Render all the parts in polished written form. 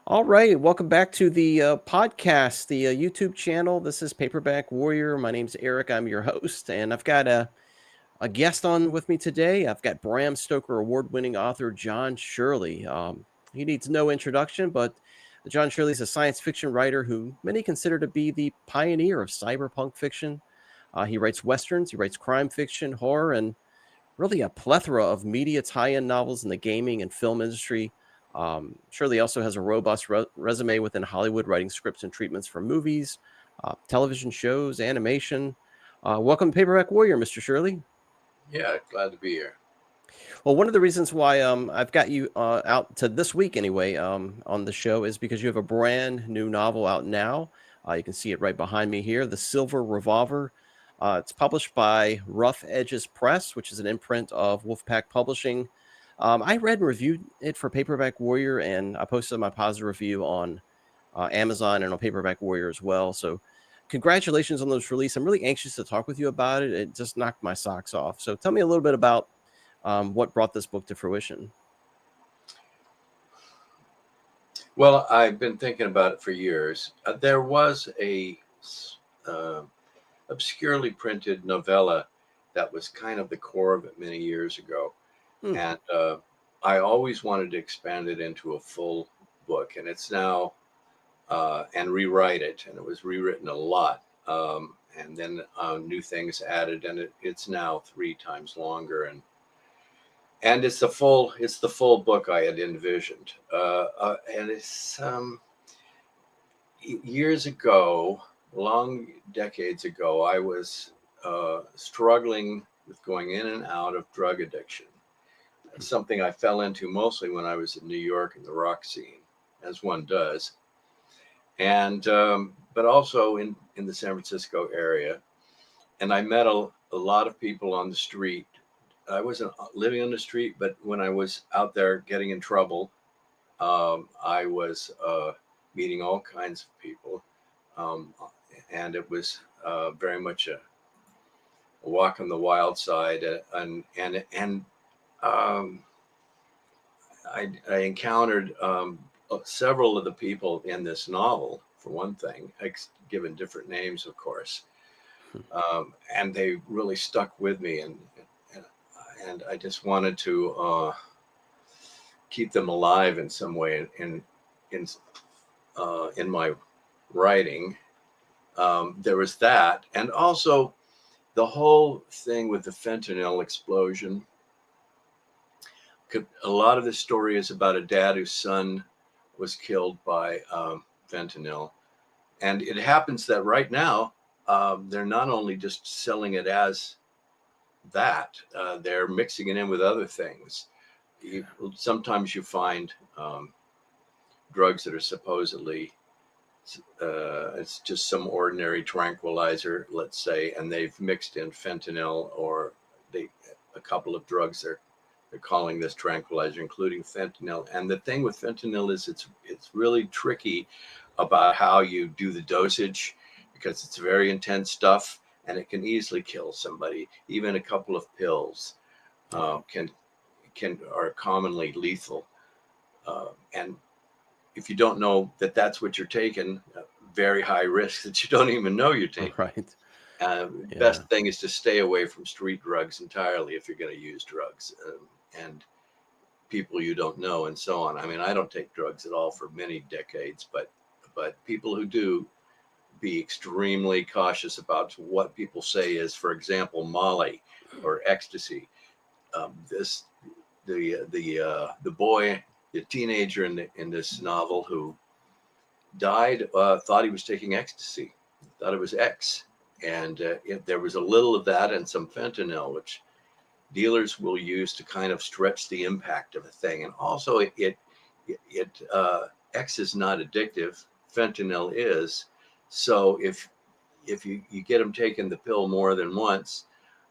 All right, welcome back to the podcast, the YouTube channel. This is Paperback Warrior. My name's Eric. I'm your host, and I've got a guest on with me today. I've got Bram Stoker award-winning author John Shirley. He needs no introduction, but John Shirley is a science fiction writer who many consider to be the pioneer of cyberpunk fiction. He writes westerns, he writes crime fiction, horror, and really a plethora of media tie-in novels in the gaming and film industry. Shirley also has a robust resume within Hollywood, writing scripts and treatments for movies, television shows, animation. Welcome to Paperback Warrior, Mr. Shirley. Yeah, glad to be here. Well, one of the reasons why I've got you out to this week anyway on the show is because you have a brand new novel out now. You can see it right behind me here, The Silver Revolver. It's published by Rough Edges Press, which is an imprint of Wolfpack Publishing. I read and reviewed it for Paperback Warrior, and I posted my positive review on Amazon and on Paperback Warrior as well. So congratulations on this release. I'm really anxious to talk with you about it. It just knocked my socks off. So tell me a little bit about what brought this book to fruition. Well, I've been thinking about it for years. There was a obscurely printed novella that was kind of the core of it many years ago. And I always wanted to expand it into a full book, and it's now, and rewrite it. And it was rewritten a lot. And then new things added, and it's now 3 times longer. And it's the full book I had envisioned. And it's years ago, long decades ago, I was struggling with going in and out of drug addiction. It's something I fell into mostly when I was in New York in the rock scene, as one does. And but also in the San Francisco area. And I met a lot of people on the street. I wasn't living on the street, but when I was out there getting in trouble, I was meeting all kinds of people. And it was very much a walk on the wild side. I encountered several of the people in this novel, for one thing, given different names, of course. And they really stuck with me, and I just wanted to keep them alive in some way in my writing. There was that, and also the whole thing with the fentanyl explosion. A lot of the story is about a dad whose son was killed by fentanyl, and it happens that right now they're not only just selling it as that, they're mixing it in with other things. Sometimes you find drugs that are supposedly it's just some ordinary tranquilizer, let's say, and they've mixed in fentanyl, or a couple of drugs they're calling this tranquilizer, including fentanyl. And the thing with fentanyl is it's really tricky about how you do the dosage, because it's very intense stuff, and it can easily kill somebody. Even a couple of pills are commonly lethal. And if you don't know that that's what you're taking, very high risk that you don't even know you're taking. Right. Best thing is to stay away from street drugs entirely if you're going to use drugs, and people you don't know, and so on. I mean, I don't take drugs at all for many decades, but people who do, be extremely cautious about what people say is, for example, Molly or ecstasy. The boy, the teenager in this novel who died, thought he was taking ecstasy, thought it was X, and there was a little of that and some fentanyl, which dealers will use to kind of stretch the impact of a thing. And also, X is not addictive, fentanyl is. So if you get them taking the pill more than once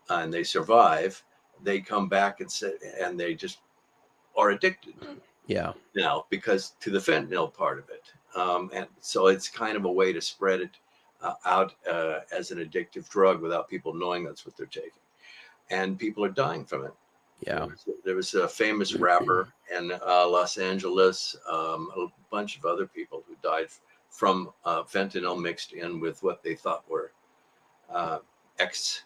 and they survive, they come back and they just are addicted. Yeah. Now, because to the fentanyl part of it. And so it's kind of a way to spread it out as an addictive drug without people knowing that's what they're taking. And people are dying from it. Yeah. There was a famous rapper in Los Angeles, a bunch of other people who died from fentanyl mixed in with what they thought were ex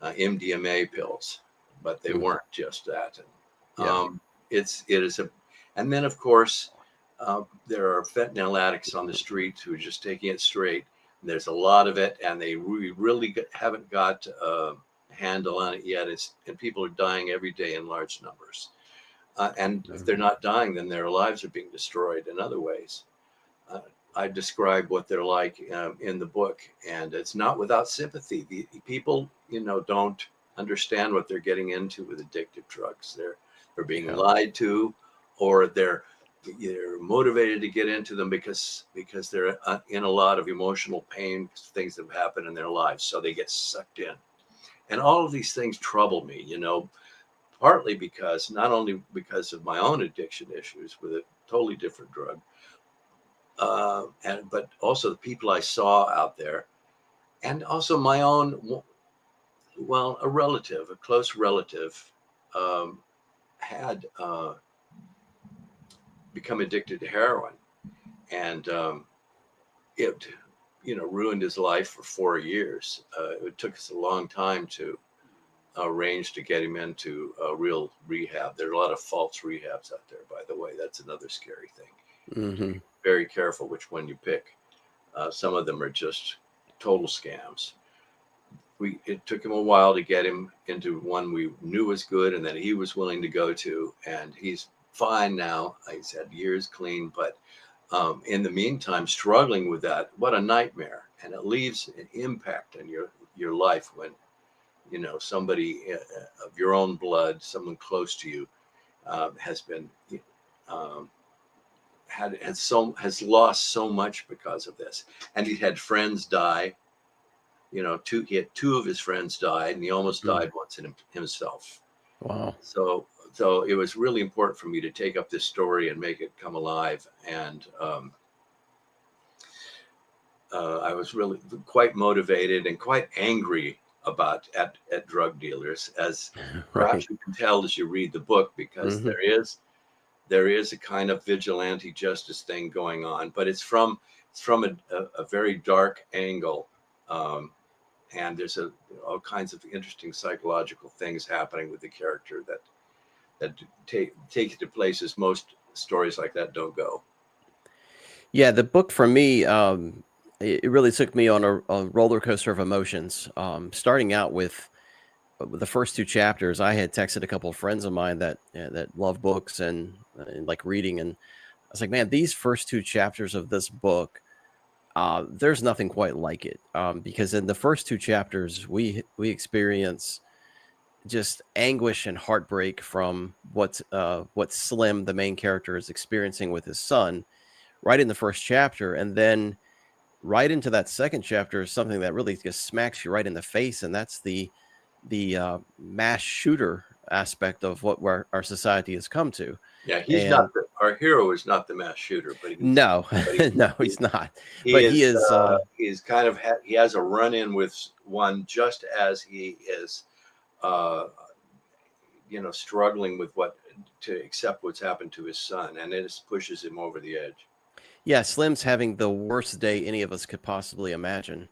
MDMA pills, but they weren't just that. And, it is a, and then of course there are fentanyl addicts on the street who are just taking it straight. There's a lot of it, and they really haven't got a handle on it yet. And people are dying every day in large numbers. And if they're not dying, then their lives are being destroyed in other ways. I describe what they're like in the book, and it's not without sympathy. The people, don't understand what they're getting into with addictive drugs. They're being lied to, or they're motivated to get into them because they're in a lot of emotional pain, things that have happened in their lives, so they get sucked in. And all of these things trouble me, partly because not only because of my own addiction issues with a totally different drug, but also the people I saw out there, and also my own, a close relative, had become addicted to heroin, and it, ruined his life for 4 years. It took us a long time to arrange to get him into a real rehab. There are a lot of false rehabs out there, by the way. That's another scary thing. Be very careful which one you pick. Some of them are just total scams. It took him a while to get him into one we knew was good and that he was willing to go to, and he's fine now. He's had years clean, but in the meantime, struggling with that. What a nightmare. And it leaves an impact on your life when, somebody of your own blood, someone close to you, has been has lost so much because of this. And he had friends die. He had 2 of his friends died, and he almost died once in himself. Wow. So it was really important for me to take up this story and make it come alive. And I was really quite motivated and quite angry at drug dealers, as perhaps you can tell as you read the book, because there is a kind of vigilante justice thing going on, but it's from a very dark angle. And there's all kinds of interesting psychological things happening with the character that take it to places most stories like that don't go. Yeah, the book for me, it really took me on a roller coaster of emotions. Starting out with the first 2 chapters, I had texted a couple of friends of mine that love books and like reading, and I was like, man, these first 2 chapters of this book, there's nothing quite like it, because in the first 2 chapters, we experience just anguish and heartbreak from what Slim, the main character, is experiencing with his son, right in the first chapter, and then right into that second chapter is something that really just smacks you right in the face, and that's the mass shooter aspect of where our society has come to. Yeah, not our hero is not the mass shooter, but no, he's not. He is kind of he has a run-in with one just as he is, struggling with to accept what's happened to his son, and it pushes him over the edge. Yeah, Slim's having the worst day any of us could possibly imagine.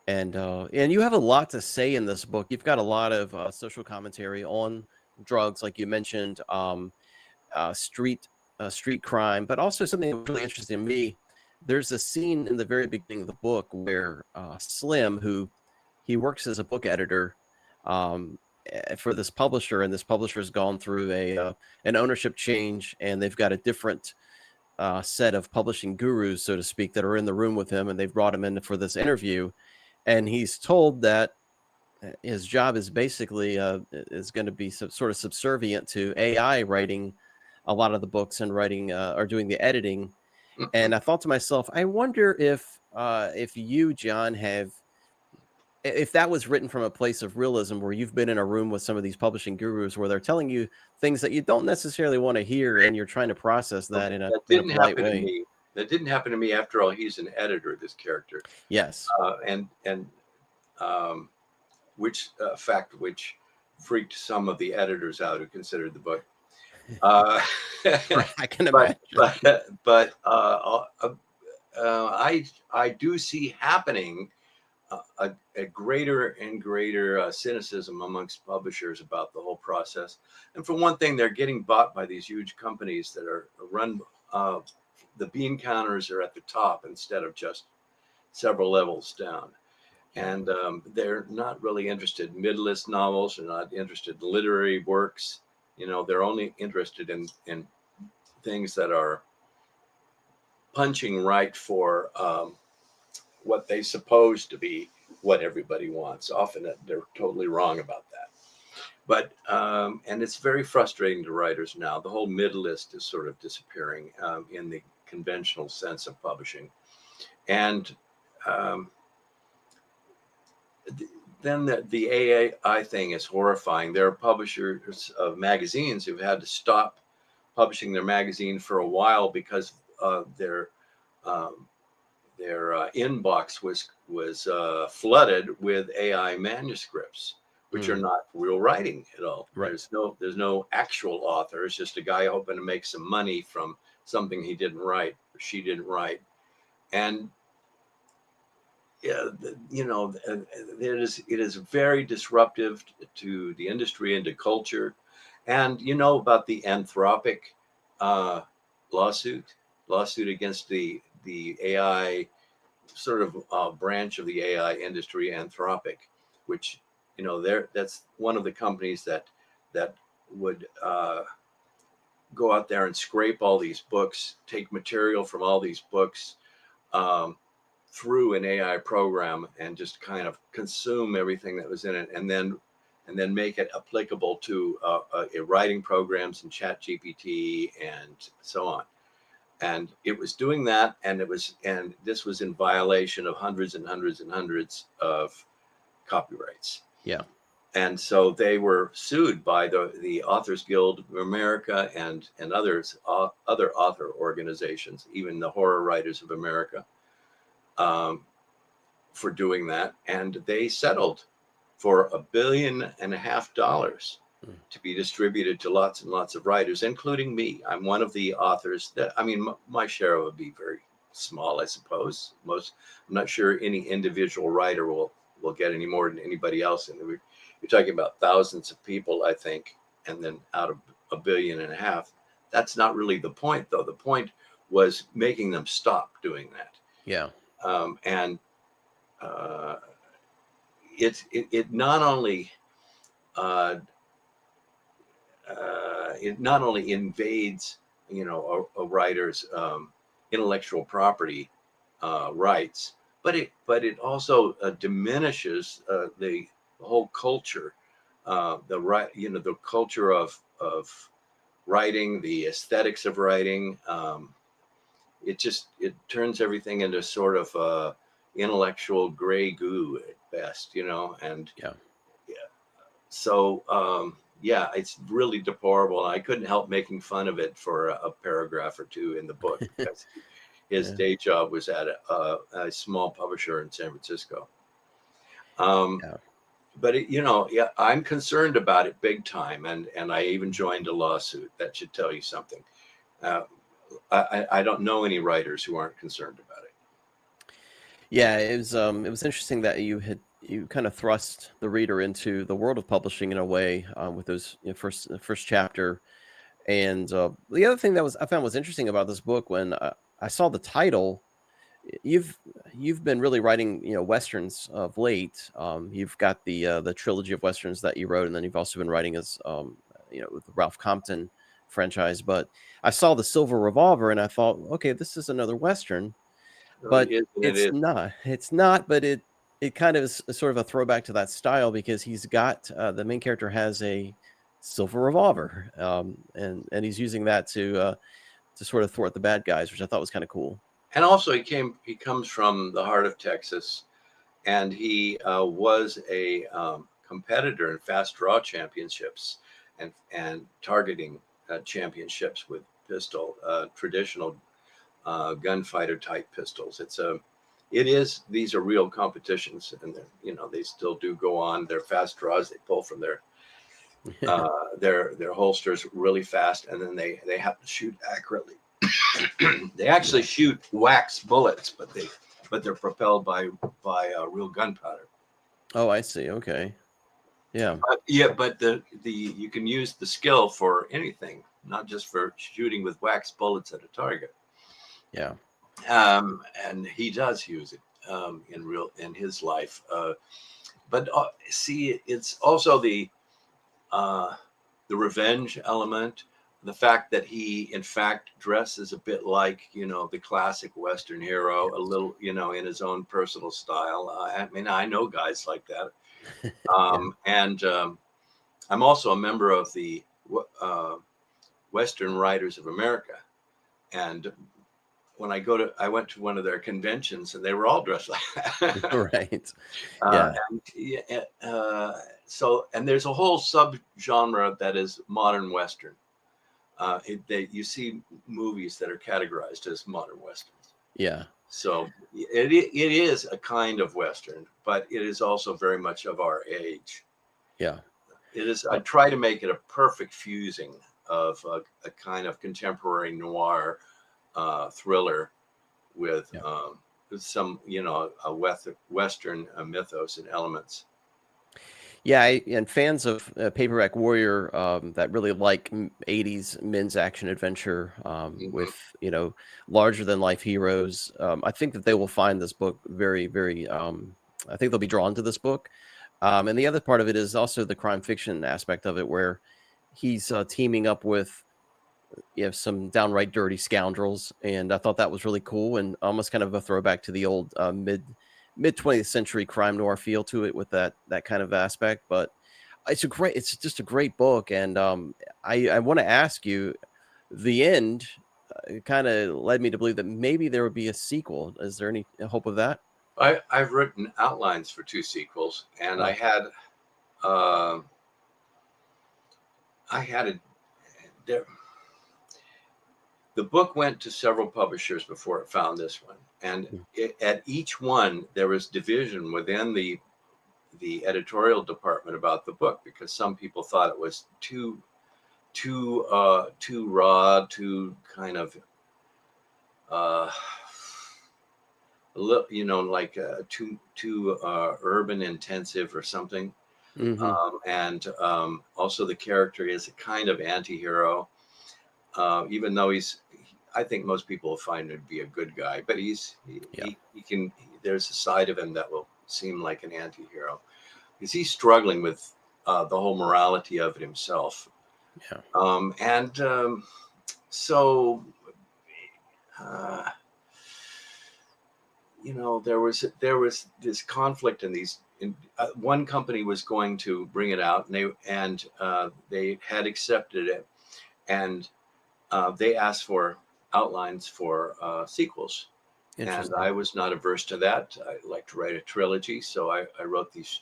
And you have a lot to say in this book. You've got a lot of social commentary on drugs, like you mentioned, street crime, but also something that was really interesting to me. There's a scene in the very beginning of the book where Slim, who he works as a book editor for this publisher, and this publisher has gone through an ownership change, and they've got a different set of publishing gurus, so to speak, that are in the room with him, and they've brought him in for this interview. And he's told that his job is basically is going to be sort of subservient to AI writing a lot of the books and writing or doing the editing. And I thought to myself, I wonder if you, John, if that was written from a place of realism, where you've been in a room with some of these publishing gurus where they're telling you things that you don't necessarily want to hear, and you're trying to process that in a polite way. That didn't happen to me. After all, he's an editor, this character. Yes. Which freaked some of the editors out who considered the book. Uh, I can but imagine. I do see happening a greater and greater cynicism amongst publishers about the whole process. And for one thing, they're getting bought by these huge companies that are run. The bean counters are at the top instead of just several levels down. And they're not really interested in mid-list novels. They're not interested in literary works. You know, they're only interested in things that are punching right for what they suppose to be what everybody wants. Often they're totally wrong about that. But and it's very frustrating to writers now. The whole mid-list is sort of disappearing in the conventional sense of publishing. And then the AI thing is horrifying. There are publishers of magazines who've had to stop publishing their magazine for a while because their inbox was flooded with AI manuscripts, which are not real writing at all. Right. There's no actual author. It's just a guy hoping to make some money from something he didn't write or she didn't write. And yeah, you know, it is very disruptive to the industry and to culture. And you know about the Anthropic lawsuit against the AI sort of branch of the AI industry, Anthropic, which, you know, that's one of the companies that would go out there and scrape all these books, take material from all these books through an AI program and just kind of consume everything that was in it, and then make it applicable to writing programs and ChatGPT and so on. And it was doing that, and this was in violation of hundreds and hundreds and hundreds of copyrights. Yeah. And so they were sued by the Authors Guild of America and others, other author organizations, even the Horror Writers of America, for doing that. And they settled for $1.5 billion to be distributed to lots and lots of writers, including me. I'm one of the authors that, I mean, my share would be very small, I suppose. I'm not sure any individual writer will get any more than anybody else. And you're talking about thousands of people, I think, and then out of $1.5 billion. That's not really the point, though. The point was making them stop doing that. Yeah. And it not only invades, you know, a writer's intellectual property rights, but it also diminishes the whole culture, the culture of writing, the aesthetics of writing. It turns everything into sort of intellectual gray goo at best, you know. And so it's really deplorable. And I couldn't help making fun of it for a paragraph or two in the book because his day job was at a small publisher in San Francisco. But I'm concerned about it big time, and I even joined a lawsuit. That should tell you something. I don't know any writers who aren't concerned about it. Yeah, it was interesting that you kind of thrust the reader into the world of publishing in a way with those first chapter. And the other thing that I found was interesting about this book when I saw the title. You've been really writing, westerns of late. You've got the trilogy of westerns that you wrote, and then you've also been writing as with the Ralph Compton franchise. But I saw the Silver Revolver, and I thought, okay, this is another western, but it's not. It's not. But it kind of is sort of a throwback to that style because he's got the main character has a silver revolver, and he's using that to sort of thwart the bad guys, which I thought was kind of cool. And also, he comes from the heart of Texas, and he was a competitor in fast draw championships and targeting championships with traditional gunfighter type pistols. These are real competitions, and they still do go on. They're fast draws. They pull from their Their holsters really fast, and then they have to shoot accurately. They actually shoot wax bullets, but they're propelled by real gunpowder. Oh, I see. Okay. Yeah. But the you can use the skill for anything, not just for shooting with wax bullets at a target. Yeah. And he does use it in his life. But see, it's also the revenge element, the fact that he in fact dresses a bit like, the classic Western hero, a little, in his own personal style. I mean, I know guys like that. And I'm also a member of the Western Writers of America, and when I went to one of their conventions, and they were all dressed like that. Right. Yeah. And there's a whole subgenre that is modern Western. You see movies that are categorized as modern Westerns. Yeah. So it is a kind of Western, but it is also very much of our age. Yeah. It is. I try to make it a perfect fusing of a kind of contemporary noir thriller with some, a Western mythos and elements. Yeah, and fans of Paperback Warrior that really like 80s men's action adventure with, larger than life heroes. I think that they will find this book very, very, I think they'll be drawn to this book. And the other part of it is also the crime fiction aspect of it, where he's teaming up with some downright dirty scoundrels. And I thought that was really cool and almost kind of a throwback to the old mid 20th century crime noir feel to it with that kind of aspect. But it's just a great book. And I want to ask you, the end kind of led me to believe that maybe there would be a sequel. Is there any hope of that? I've written outlines for 2 sequels, and I had the book went to several publishers before it found this one, and at each one there was division within the editorial department about the book, because some people thought it was too raw, too kind of like too urban intensive or something. And also the character is a kind of anti-hero, even though I think most people will find him to be a good guy, but he can, there's a side of him that will seem like an anti-hero, because he's struggling with the whole morality of it himself. So there was this conflict in these. One company was going to bring it out, and they had accepted it, and they asked for outlines for sequels, and I was not averse to that. I like to write a trilogy, so I wrote these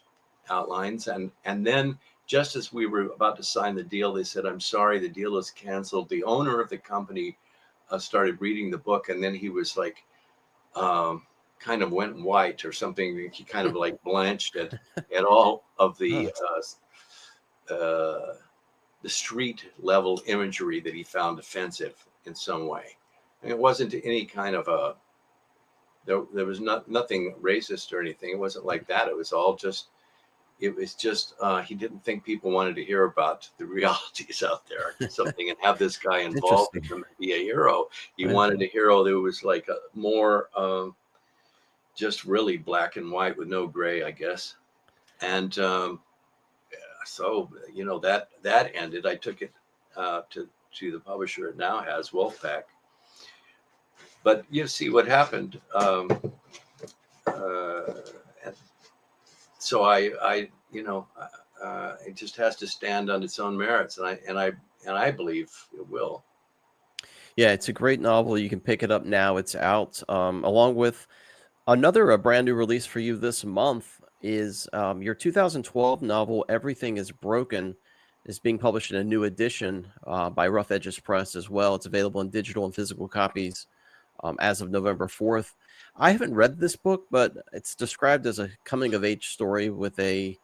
outlines, and then just as we were about to sign the deal, they said, "I'm sorry, the deal is canceled." The owner of the company started reading the book, and then he was like, kind of went white or something. He kind of like blanched at all of the street level imagery that he found offensive in some way. And it wasn't any kind of there was nothing racist or anything. It wasn't like that. It was just he didn't think people wanted to hear about the realities out there or something and have this guy involved with them and be a hero. He wanted a hero that was like a more just really black and white with no gray, I guess. And so that ended. I took it to the publisher it now has, Wolfpack. But you see what happened. So it just has to stand on its own merits, and I believe it will. Yeah, it's a great novel. You can pick it up now. It's out, along with another brand new release for you this month is your 2012 novel, Everything is Broken, is being published in a new edition by Rough Edges Press as well. It's available in digital and physical copies as of November 4th. I haven't read this book, but it's described as a coming-of-age story with a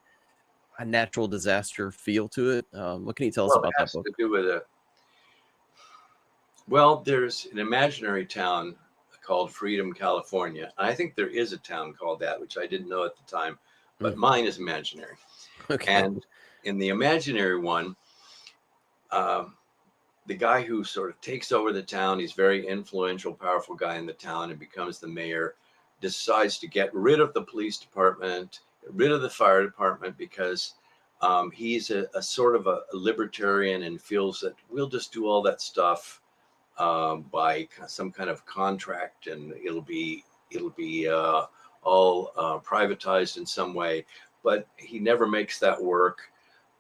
a natural disaster feel to it. What can you tell us Well, it about that has book? to do with well, there's an imaginary town called Freedom, California. I think there is a town called that, which I didn't know at the time, but Mm. mine is imaginary. Okay. And in the imaginary one, um, the guy who sort of takes over the town, he's very influential, powerful guy in the town and becomes the mayor, decides to get rid of the police department, get rid of the fire department because he's a sort of a libertarian and feels that we'll just do all that stuff by some kind of contract, and it'll be all privatized in some way. But he never makes that work,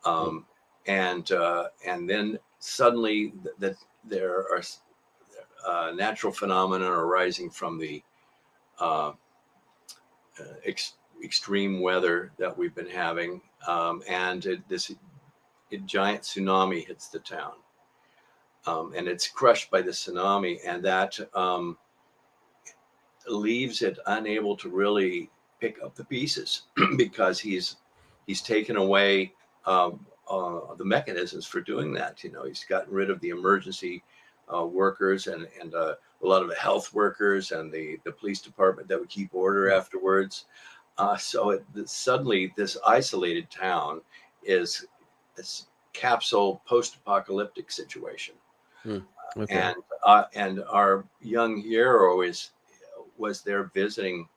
Mm. um, and then suddenly that there are natural phenomena arising from the uh, extreme weather that we've been having, and this giant tsunami hits the town. And it's crushed by the tsunami, and that leaves it unable to really pick up the pieces because he's taken away the mechanisms for doing that. You know, he's gotten rid of the emergency workers and a lot of the health workers and the police department that would keep order afterwards. So suddenly this isolated town is this capsule post-apocalyptic situation. Mm. Okay. And our young hero was there visiting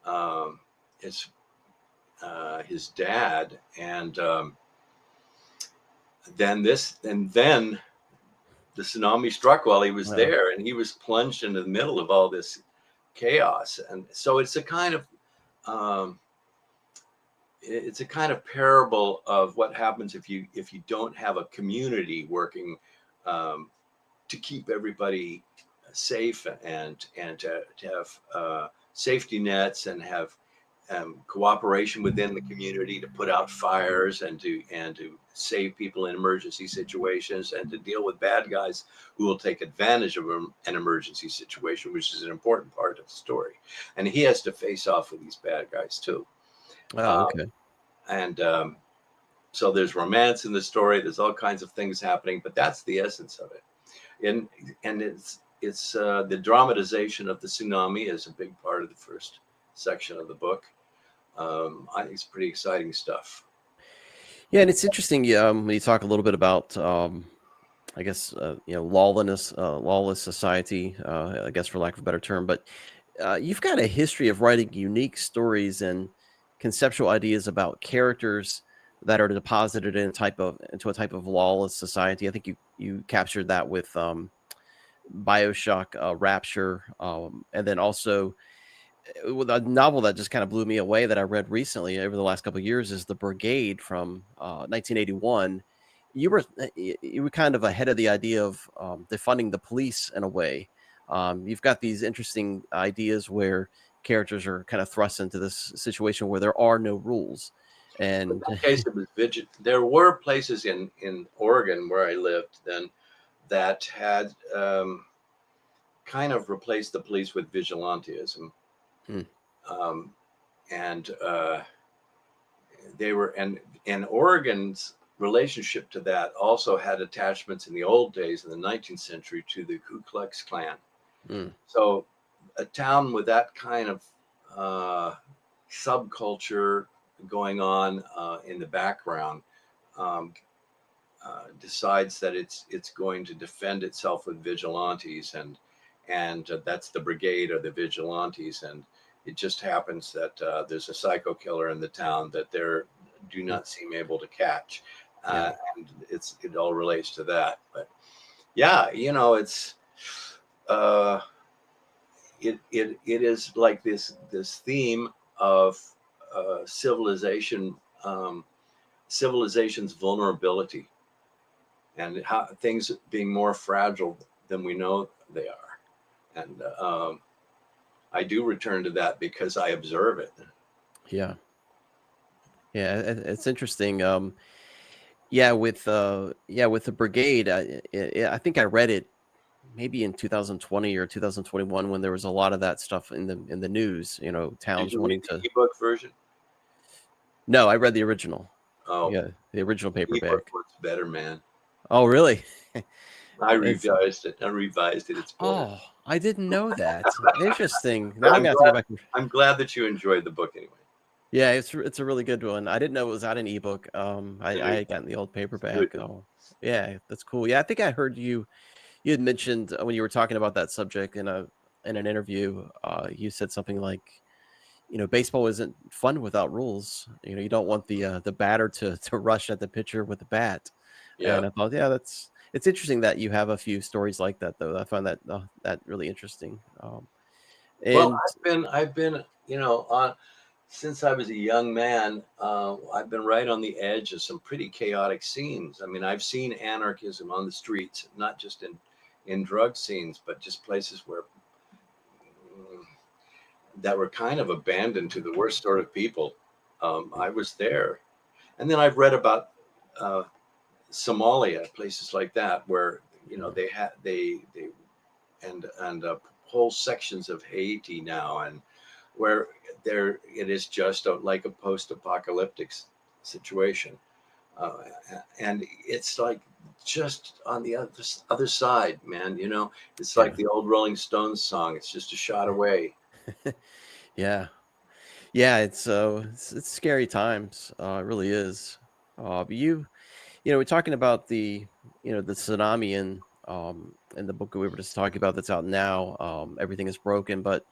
um, his his dad, and then the tsunami struck while he was Well, there, and he was plunged into the middle of all this chaos. And so um, it's a kind of parable of what happens if you don't have a community working um, to keep everybody safe and to have safety nets and have cooperation within the community to put out fires and to save people in emergency situations and to deal with bad guys who will take advantage of an emergency situation, which is an important part of the story. And he has to face off with these bad guys too. oh, Um, okay. and So there's romance in the story. There's all kinds of things happening, but that's the essence of it. And it's the dramatization of the tsunami is a big part of the first section of the book. I think it's pretty exciting stuff. Yeah, and it's interesting. When you talk a little bit about, I guess, lawless society. I guess, for lack of a better term, but you've got a history of writing unique stories and conceptual ideas about characters that are deposited into a type of lawless society. I think you captured that with BioShock, Rapture, and then also with a novel that just kind of blew me away that I read recently over the last couple of years is The Brigade from 1981. You were kind of ahead of the idea of defunding the police in a way. You've got these interesting ideas where characters are kind of thrust into this situation where there are no rules, In and that case, it was there were places in Oregon where I lived then that had kind of replaced the police with vigilantism. Hmm. Um, and they were and Oregon's relationship to that also had attachments in the old days in the 19th century to the Ku Klux Klan. Hmm. So a town with that kind of uh, subculture going on in the background um, decides that it's going to defend itself with vigilantes, and that's the brigade or the vigilantes. And it just happens that there's a psycho killer in the town that they do Hmm. not seem able to catch, Yeah. and it all relates to that. But yeah, you know, uh, it is like this theme of civilization, civilization's vulnerability, and how things being more fragile than we know they are. And I do return to that because I observe it. Yeah. Yeah. It's interesting. With the Brigade, I think I read it maybe in 2020 or 2021 when there was a lot of that stuff in the news. Did Towns you read wanting to. the ebook version? No, I read the original. Oh, Yeah, the original ebook paperback. was better, man. Oh, really? I It's revised it. I revised it. It's better. oh, I didn't know that. Interesting. Now But I'm gonna have to go back. I'm glad that you enjoyed the book anyway. Yeah, it's a really good one. I didn't know it was out in ebook. There I you had go. gotten the old It's good. paperback. Oh, yeah, that's cool. Yeah, I think I heard you had mentioned when you were talking about that subject in an interview. You said something like, baseball isn't fun without rules. You don't want the batter to rush at the pitcher with the bat. Yeah. And I thought, yeah, it's interesting that you have a few stories like that, though. I find that really interesting. Well, And I've been, on since I was a young man. I've been right on the edge of some pretty chaotic scenes. I mean, I've seen anarchism on the streets, not just in drug scenes, but just places where mm, that were kind of abandoned to the worst sort of people. I was there, and then I've read about uh, Somalia, places like that, where they had they and whole sections of Haiti now, and where there it is just like a post-apocalyptic situation, uh, and it's like just on the other side, man. It's like yeah, the old Rolling Stones song. It's just a shot away. yeah, yeah. It's scary times. It really is. But we're talking about the tsunami in the book we were just talking about that's out now. Everything is broken, but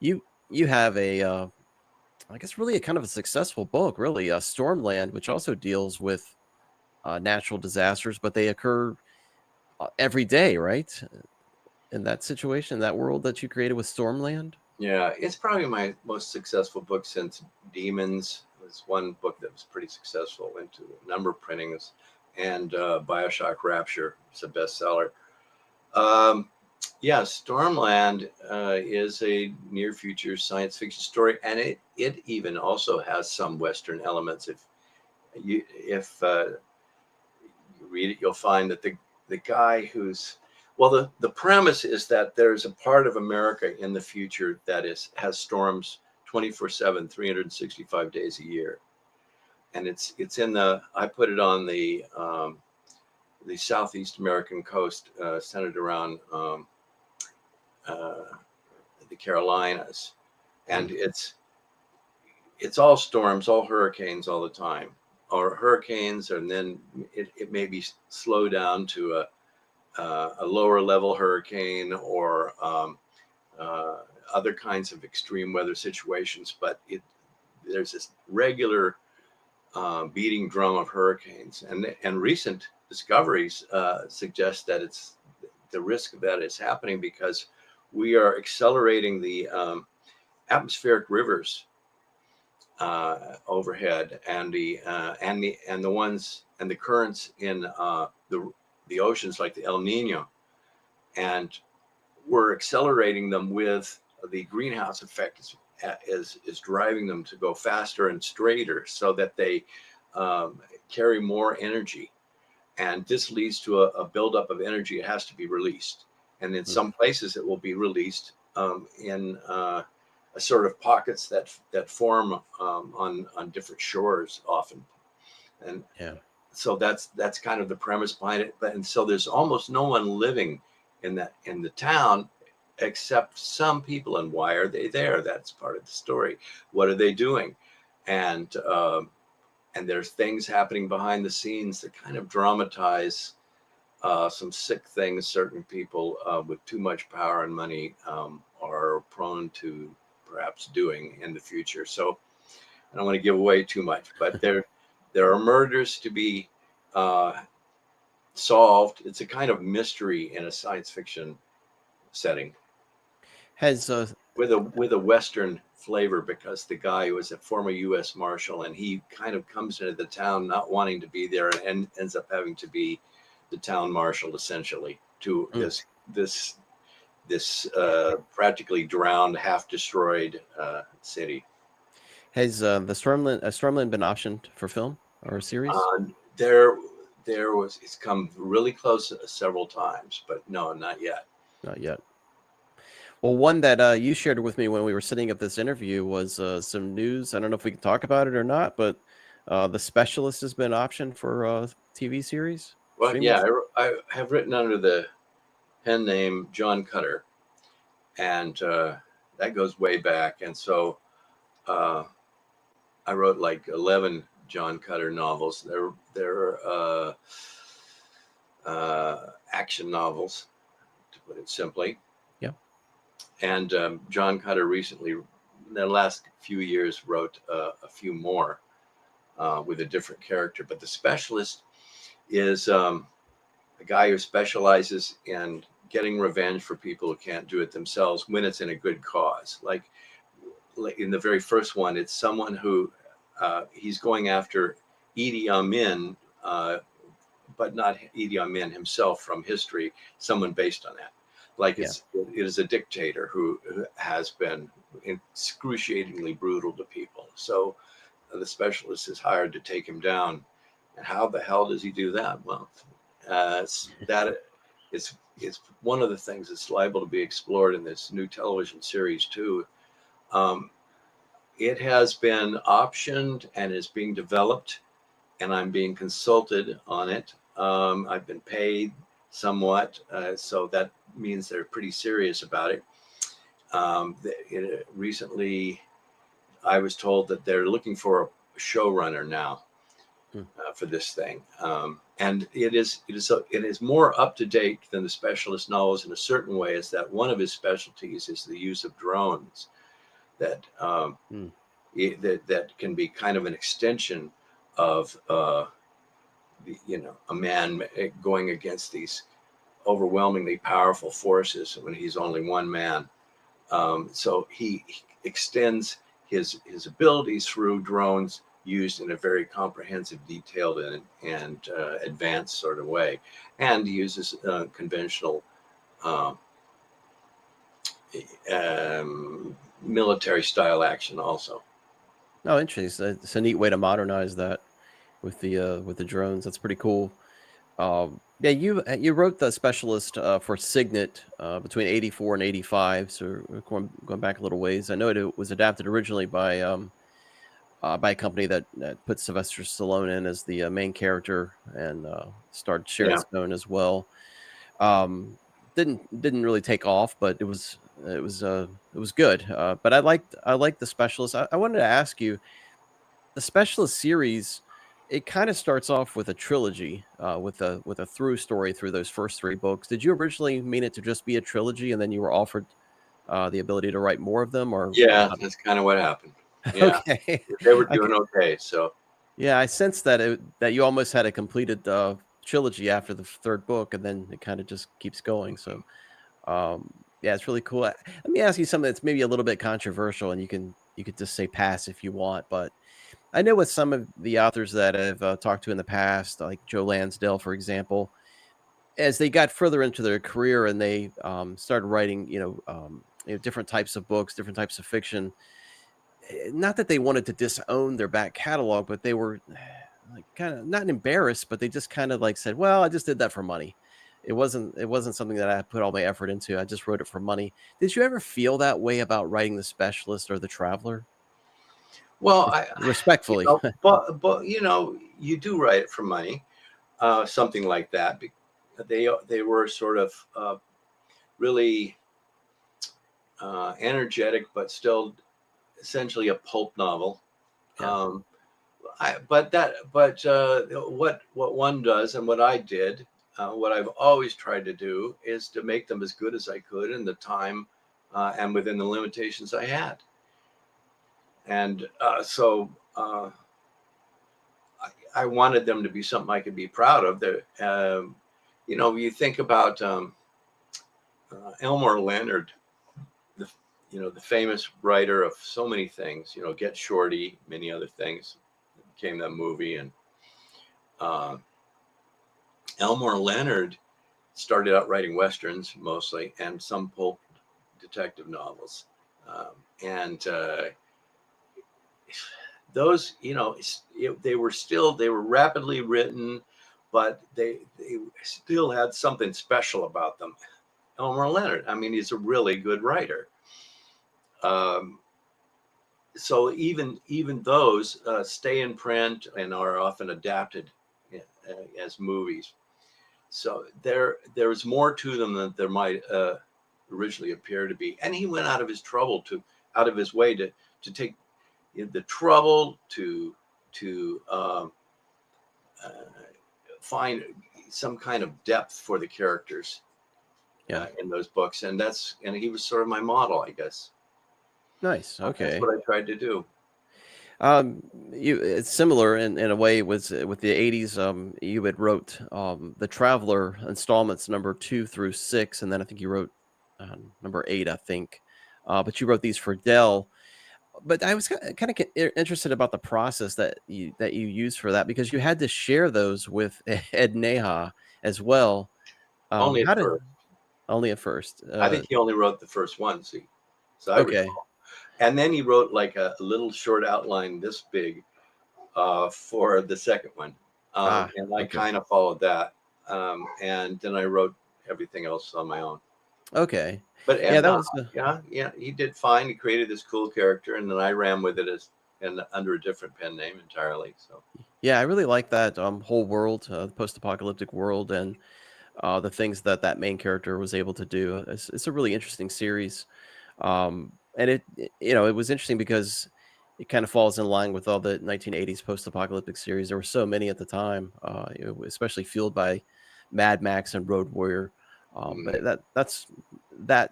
you have I guess really a kind of a successful book, really, Stormland, which also deals with natural disasters, but they occur every day, right? In that situation, that world that you created with Stormland. Yeah, it's probably my most successful book since Demons. It was one book that was pretty successful, went to a number of printings, and Bioshock Rapture is a bestseller. Um, yeah, Stormland is a near future science fiction story, and it even also has some Western elements. If you read it, you'll find that the guy who's well, the premise is that there's a part of America in the future that has storms 24/7, 365 days a year, and it's in I put it on the Southeast American coast, centered around uh, the Carolinas, and Mm, it's all storms, all hurricanes, all the time, or hurricanes, and then it may be slow down to a lower level hurricane, or uh, other kinds of extreme weather situations. But there's this regular beating drum of hurricanes, and recent discoveries suggest that it's the risk of that is happening because we are accelerating the atmospheric rivers overhead, and the ones and the currents in the oceans, like the El Nino, and we're accelerating them with the greenhouse effect is driving them to go faster and straighter, so that they carry more energy, and this leads to a buildup of energy. It has to be released, and in mm, some places it will be released in a sort of pockets that form on different shores often, and yeah. so that's kind of the premise behind it. And so there's almost no one living in the town except some people. And why are they there? That's part of the story. What are they doing? And and there's things happening behind the scenes that kind of dramatize some sick things certain people with too much power and money are prone to perhaps doing in the future. So I don't want to give away too much, but there are murders to be uh, solved. It's a kind of mystery in a science fiction setting Has with a Western flavor, because the guy was a former U.S. Marshal, and he kind of comes into the town not wanting to be there, and ends up having to be the town marshal, essentially, to mm, this practically drowned, half destroyed city. has Stormland been optioned for film or a series? Uh, there, it's come really close several times, but no, not yet. Not yet. Well, one that you shared with me when we were setting up this interview was some news. I don't know if we can talk about it or not, but The Specialist has been an option for TV series. Well, Streaming. yeah, I have written under the pen name John Cutter, and that goes way back. And so I wrote like 11 John Cutter novels. They're action novels, to put it simply. Yeah. And John Cutter recently, in the last few years, wrote a few more with a different character. But The Specialist is a guy who specializes in getting revenge for people who can't do it themselves when it's in a good cause. Like in the very first one, it's someone who he's going after Idi Amin, but not Idi Amin himself from history, someone based on that. Like it is a dictator who has been excruciatingly brutal to people. So the Specialist is hired to take him down. And how the hell does he do that? Well, it's one of the things that's liable to be explored in this new television series too. It has been optioned and is being developed, and I'm being consulted on it. I've been paid somewhat, so that means they're pretty serious about it. Recently, I was told that they're looking for a showrunner now for this thing, and it is more up to date than the Specialist novels in a certain way. Is that one of his specialties is the use of drones that that can be kind of an extension of a man going against these overwhelmingly powerful forces when he's only one man. So he extends his abilities through drones used in a very comprehensive, detailed, and advanced sort of way, and uses conventional military style action also. Oh, interesting. It's a neat way to modernize that with the drones. That's pretty cool. Yeah, you wrote The Specialist for Signet between 84 and 85, so going back a little ways. I know it was adapted originally by a company that put Sylvester Stallone in as the main character, and starred Sharon Stone as well. Didn't really take off, but it was good. But I liked The Specialist. I wanted to ask you, the Specialist series, it kind of starts off with a trilogy, with a through story through those first 3 books. Did you originally mean it to just be a trilogy, and then you were offered the ability to write more of them? Or yeah, that's kind of what happened. Yeah, okay, they were doing okay. So yeah, I sensed that that you almost had a completed trilogy after the 3rd book, and then it kind of just keeps going. So yeah, it's really cool. Let me ask you something that's maybe a little bit controversial, and you could just say pass if you want, but I know with some of the authors that I've talked to in the past, like Joe Lansdale, for example, as they got further into their career and they started writing, different types of books, different types of fiction. Not that they wanted to disown their back catalog, but they were like kind of not embarrassed, but they just kind of like said, "Well, I just did that for money. It wasn't something that I put all my effort into. I just wrote it for money." Did you ever feel that way about writing The Specialist or The Traveler? well, Respectfully. but you do write it for money, something like that. They were sort of really energetic, but still essentially a pulp novel. Yeah. What one does, and what I did, what I've always tried to do, is to make them as good as I could in the time and within the limitations I had. And so I wanted them to be something I could be proud of. You think about Elmore Leonard, the famous writer of so many things. Get Shorty, many other things. It became that movie, and Elmore Leonard started out writing westerns mostly, and some pulp detective novels, and those, they were rapidly written, but they still had something special about them. Elmore Leonard, I mean, he's a really good writer. so even those stay in print and are often adapted as movies. So there's more to them than there might originally appear to be. And he went out of his way to take the trouble to find some kind of depth for the characters in those books, and he was sort of my model, I guess. Nice. Okay. That's what I tried to do. It's similar in a way with the 80s. You had wrote the Traveler installments number 2 through 6, and then I think you wrote number 8, I think. But you wrote these for Dell. But I was kind of interested about the process that you used for that, because you had to share those with Ed Neha as well. Only at first. I think he only wrote the first one. See, so okay. And then he wrote like a little short outline this big for the second one, and I kind of followed that, and then I wrote everything else on my own. Okay. But he did fine. He created this cool character, and then I ran with it under a different pen name entirely. So yeah, I really like that whole world, the post-apocalyptic world, and the things that main character was able to do. It's a really interesting series, and it was interesting because it kind of falls in line with all the 1980s post-apocalyptic series. There were so many at the time, especially fueled by Mad Max and Road Warrior. But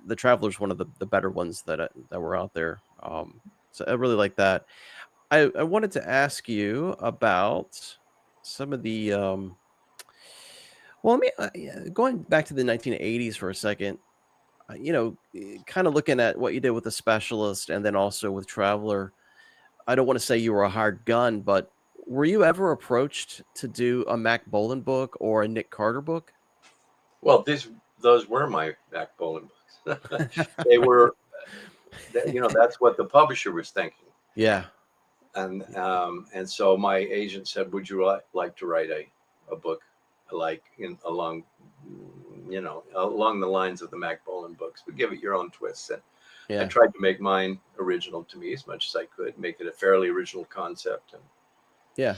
the Traveler's one of the better ones that were out there. So I really like that. I wanted to ask you about some of the going back to the 1980s for a second. Kind of looking at what you did with The Specialist and then also with Traveler. I don't want to say you were a hired gun, but were you ever approached to do a Mack Bolan book or a Nick Carter book? Well, those were my Mack Bolan books. They were, that's what the publisher was thinking. Yeah. And so my agent said, "Would you like to write a book like along the lines of the Mack Bolan books, but give it your own twists?" And I tried to make mine original to me as much as I could, make it a fairly original concept. And yeah.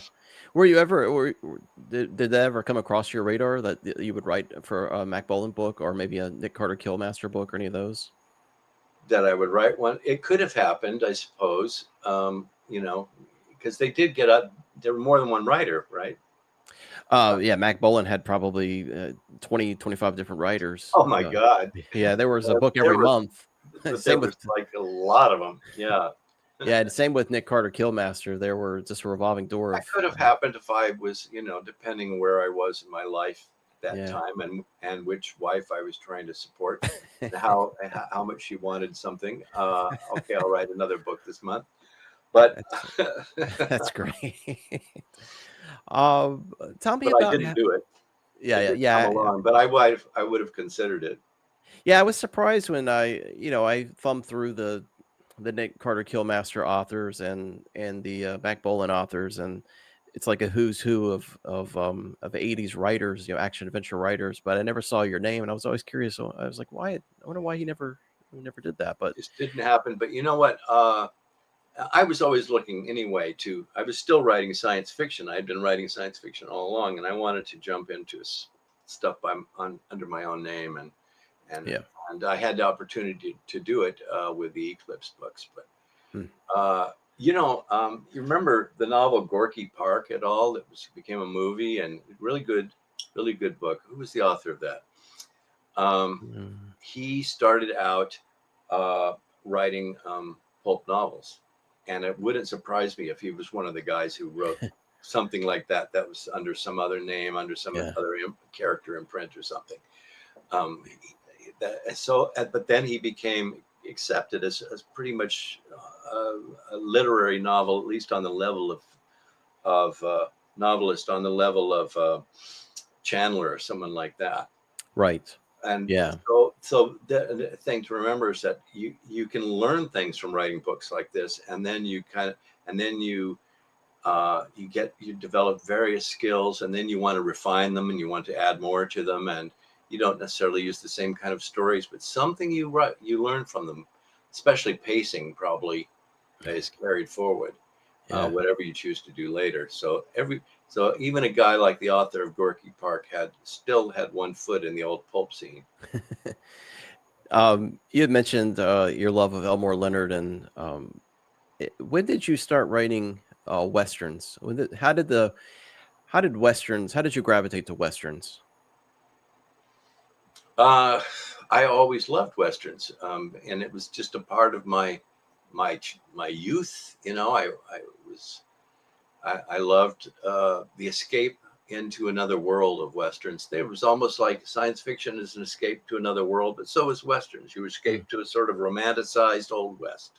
Were you ever, or did that ever come across your radar that you would write for a Mack Bolan book or maybe a Nick Carter Killmaster book or any of those? That I would write one. It could have happened, I suppose, because they did get up. There were more than one writer, right? Yeah, Mack Bolan had probably 20, 25 different writers. Oh my God. Yeah, there was a book every month. Same with like a lot of them. Yeah. Yeah, and same with Nick Carter Killmaster. There were just a revolving door. That could have happened if I was, depending where I was in my life at that time and which wife I was trying to support, and how much she wanted something. Okay, I'll write another book this month. But that's great. Tell me about. I didn't do it. Yeah. Come along, but I would have considered it. Yeah, I was surprised when I thumbed through the Nick Carter Killmaster authors and the Mack Bolan authors, and it's like a who's who of 80s writers, action adventure writers. But I never saw your name, and I was always curious. So I was like, Wyatt, I wonder why he never did that. But it didn't happen. But you know what? I was always looking anyway I was still writing science fiction. I had been writing science fiction all along, and I wanted to jump into stuff under my own name, and I had the opportunity to do it with the Eclipse books. But you remember the novel Gorky Park at all? That became a movie, and really good book. Who was the author of that? He started out writing pulp novels. And it wouldn't surprise me if he was one of the guys who wrote something like that was under some other name, under some other character imprint or something. But then he became accepted as pretty much a literary novel, at least on the level of novelist, on the level of Chandler or someone like that. Right. And so the thing to remember is that you can learn things from writing books like this, and then you develop various skills, and then you want to refine them, and you want to add more to them, and you don't necessarily use the same kind of stories, but something you learn from them, especially pacing, probably is carried forward, Yeah. whatever you choose to do later. So even a guy like the author of Gorky Park still had one foot in the old pulp scene. You had mentioned your love of Elmore Leonard, and when did you start writing westerns? How did you gravitate to westerns? I always loved westerns, and it was just a part of my youth. You know, I loved the escape into another world of westerns. It was almost like science fiction is an escape to another world, but so is westerns. You escape to a sort of romanticized Old West.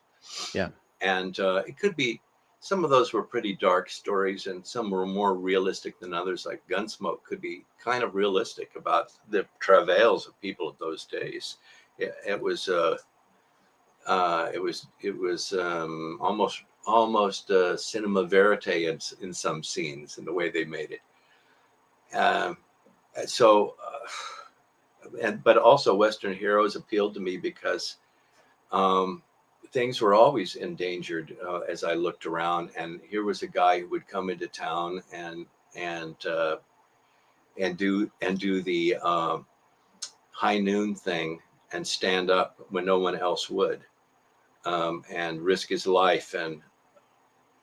Yeah. And it could be, some of those were pretty dark stories, and some were more realistic than others. Like Gunsmoke could be kind of realistic about the travails of people of those days. It was almost cinema verite in some scenes in the way they made it. But also Western heroes appealed to me because things were always endangered as I looked around. And here was a guy who would come into town and do the high noon thing and stand up when no one else would, and risk his life. And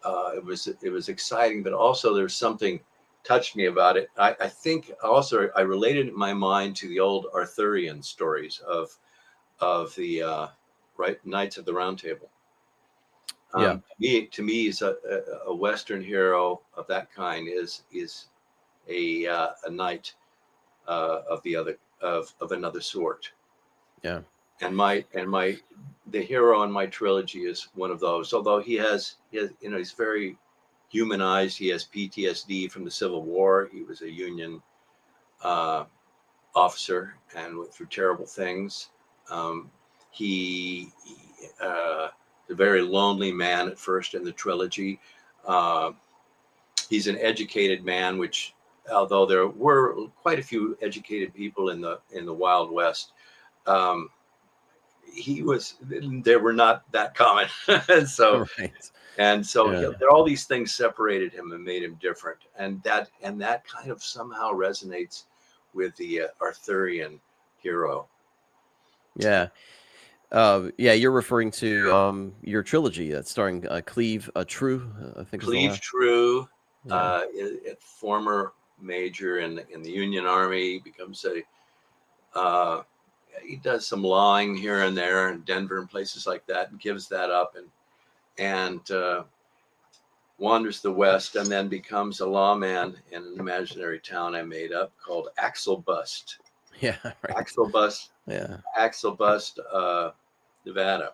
it was exciting, but also there's something touched me about it. I think also I related it in my mind to the old Arthurian stories of the Knights of the Round Table. To me, is a Western hero of that kind is a knight of another sort. Yeah. And the hero in my trilogy is one of those. Although he has he's very humanized. He has PTSD from the Civil War. He was a Union officer and went through terrible things. He a very lonely man at first in the trilogy. He's an educated man, which, although there were quite a few educated people in the Wild West, they were not that common. All these things separated him and made him different, and that kind of somehow resonates with the Arthurian hero. Yeah. You're referring to your trilogy that's starring Cleve, Trewe, I think. Cleve Trewe, a former major in the Union Army, becomes he does some lawing here and there in Denver and places like that, and gives that up and wanders the West, and then becomes a lawman in an imaginary town I made up called Axelbust. Yeah, right. Axelbust. Yeah. Axelbust, Nevada.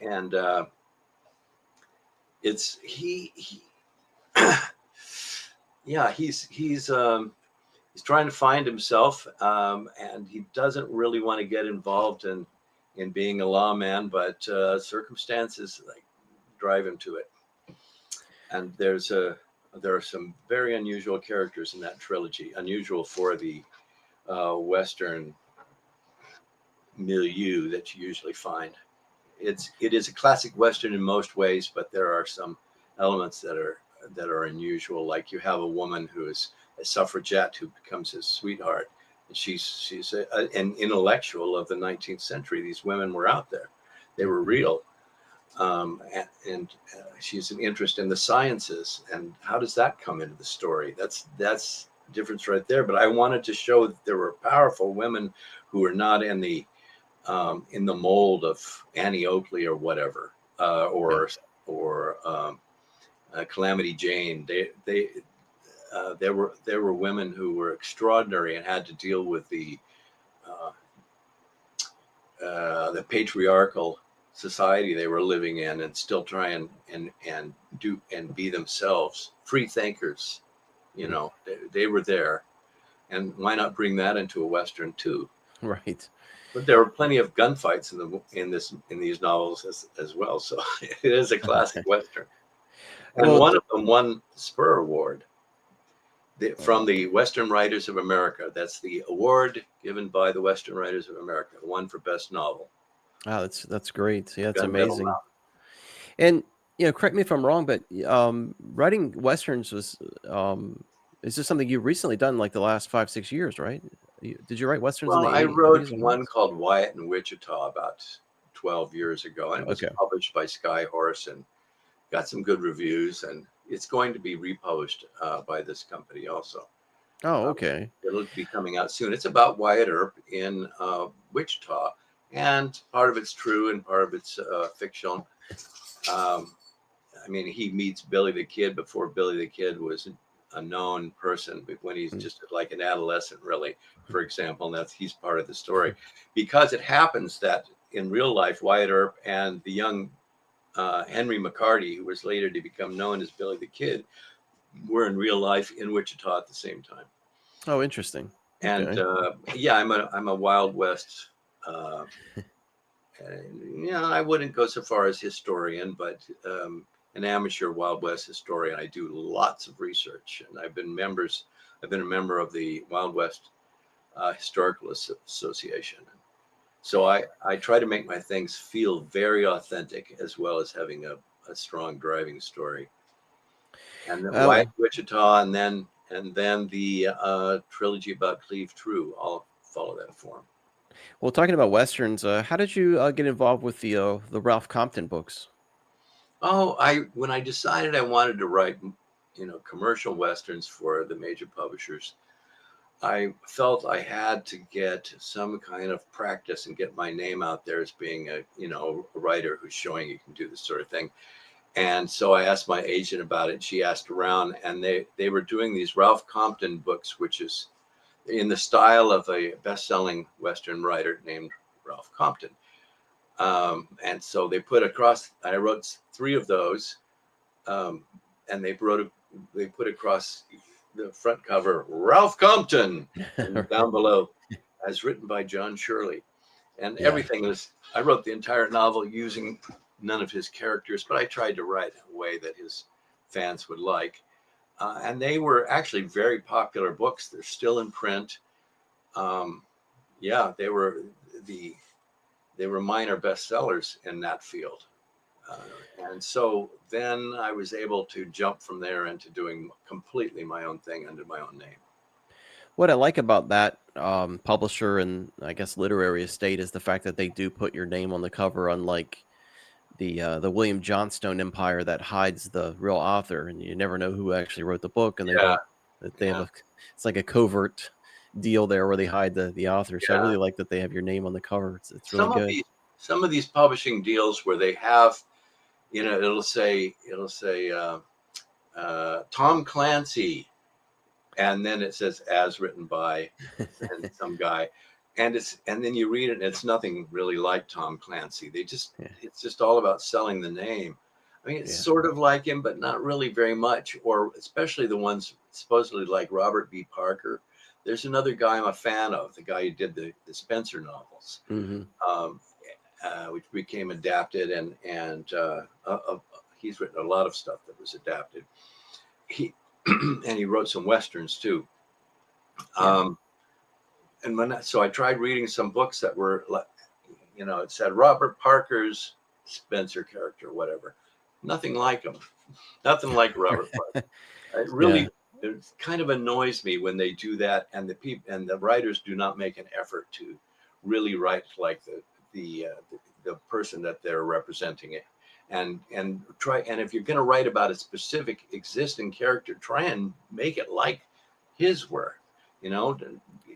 And he's trying to find himself, and he doesn't really want to get involved in being a lawman, but circumstances drive him to it. And there are some very unusual characters in that trilogy, unusual for the Western milieu that you usually find. It is a classic Western in most ways, but there are some elements that are unusual. Like you have a woman who is a suffragette who becomes his sweetheart, and she's an intellectual of the 19th century. These women were out there; they were real, and she's an interest in the sciences. And how does that come into the story? That's difference right there. But I wanted to show that there were powerful women who were not in the mold of Annie Oakley or whatever, or Calamity Jane. There were women who were extraordinary and had to deal with the patriarchal society they were living in, and still try and be themselves, free thinkers. They were there, and why not bring that into a Western too? Right. But there were plenty of gunfights in these novels as well. So it is a classic Western. And one of them won the Spur Award from the Western Writers of America. That's the award given by the Western Writers of America, one for best novel. Wow, that's great. Yeah, it's amazing. And correct me if I'm wrong, but writing westerns was is this something you've recently done, like the last 5-6 years, right? Did you write westerns in Well, the I 80s wrote and one 90s? called Wyatt in Wichita about 12 years ago, and it was Okay. published by Skyhorse and got some good reviews, and it's going to be republished by this company also. Oh, Uh, okay. it'll be coming out soon. It's about Wyatt Earp in Wichita, and part of it's true and part of it's fictional. Um, I mean, he meets Billy the Kid before Billy the Kid was a known person, but when he's Mm. just like an adolescent, really, for example, and he's part of the story. Because it happens that in real life, Wyatt Earp and the young Henry McCarty, who was later to become known as Billy the Kid, were in real life in Wichita at the same time. Oh, interesting. And Okay. yeah, I'm a Wild West. Uh, I wouldn't go so far as historian, but an amateur Wild West historian. I do lots of research, and I've been a member of the Wild West Historical Association. So I try to make my things feel very authentic, as well as having a strong driving story. And then Wyatt, Well, Wichita, and then the trilogy about Cleve Trewe. I'll follow that form. talking about westerns, how did you get involved with the Ralph Compton books? Oh, when I decided I wanted to write, commercial westerns for the major publishers, I felt I had to get some kind of practice and get my name out there as being a writer who's showing you can do this sort of thing. And so I asked my agent about it. She asked around, and they were doing these Ralph Compton books, which is in the style of a best-selling Western writer named Ralph Compton. And so they put across. I wrote 3 of those, and they put across the front cover Ralph Compton, and down below, as written by John Shirley. And Yeah. everything was. I wrote the entire novel using none of his characters, but I tried to write a way that his fans would like. And they were actually very popular books. They're still in print. Um, yeah, the they were minor bestsellers in that field. Uh, and so then I was able to jump from there into doing completely my own thing under my own name. What I like about that publisher and I guess literary estate is the fact that they do put your name on the cover, unlike the William Johnstone Empire that hides the real author, and you never know who actually wrote the book, and they Yeah, don't. They have yeah, it's like a covert deal there where they hide the author. So I yeah. really like that they have your name on the cover. It's really Some of good. these some of these publishing deals where they have, it'll say Tom Clancy, and then it says as written by and some guy, and then you read it and it's nothing really like Tom Clancy. Yeah, It's just all about selling the name. I mean, it's yeah, sort of like him, but not really very much. Or especially the ones supposedly like Robert B. Parker. There's another guy I'm a fan of, the guy who did the Spencer novels, hmm um, which became adapted, and he's written a lot of stuff that was adapted. He and he wrote some westerns too. yeah. Um, so I tried reading some books that were like, it said Robert Parker's Spencer character, whatever. Nothing like him. Nothing like Robert Parker. It Yeah. really, it kind of annoys me when they do that, and the writers do not make an effort to really write like the person that they're representing it, and if you're going to write about a specific existing character, try and make it like his work. You know,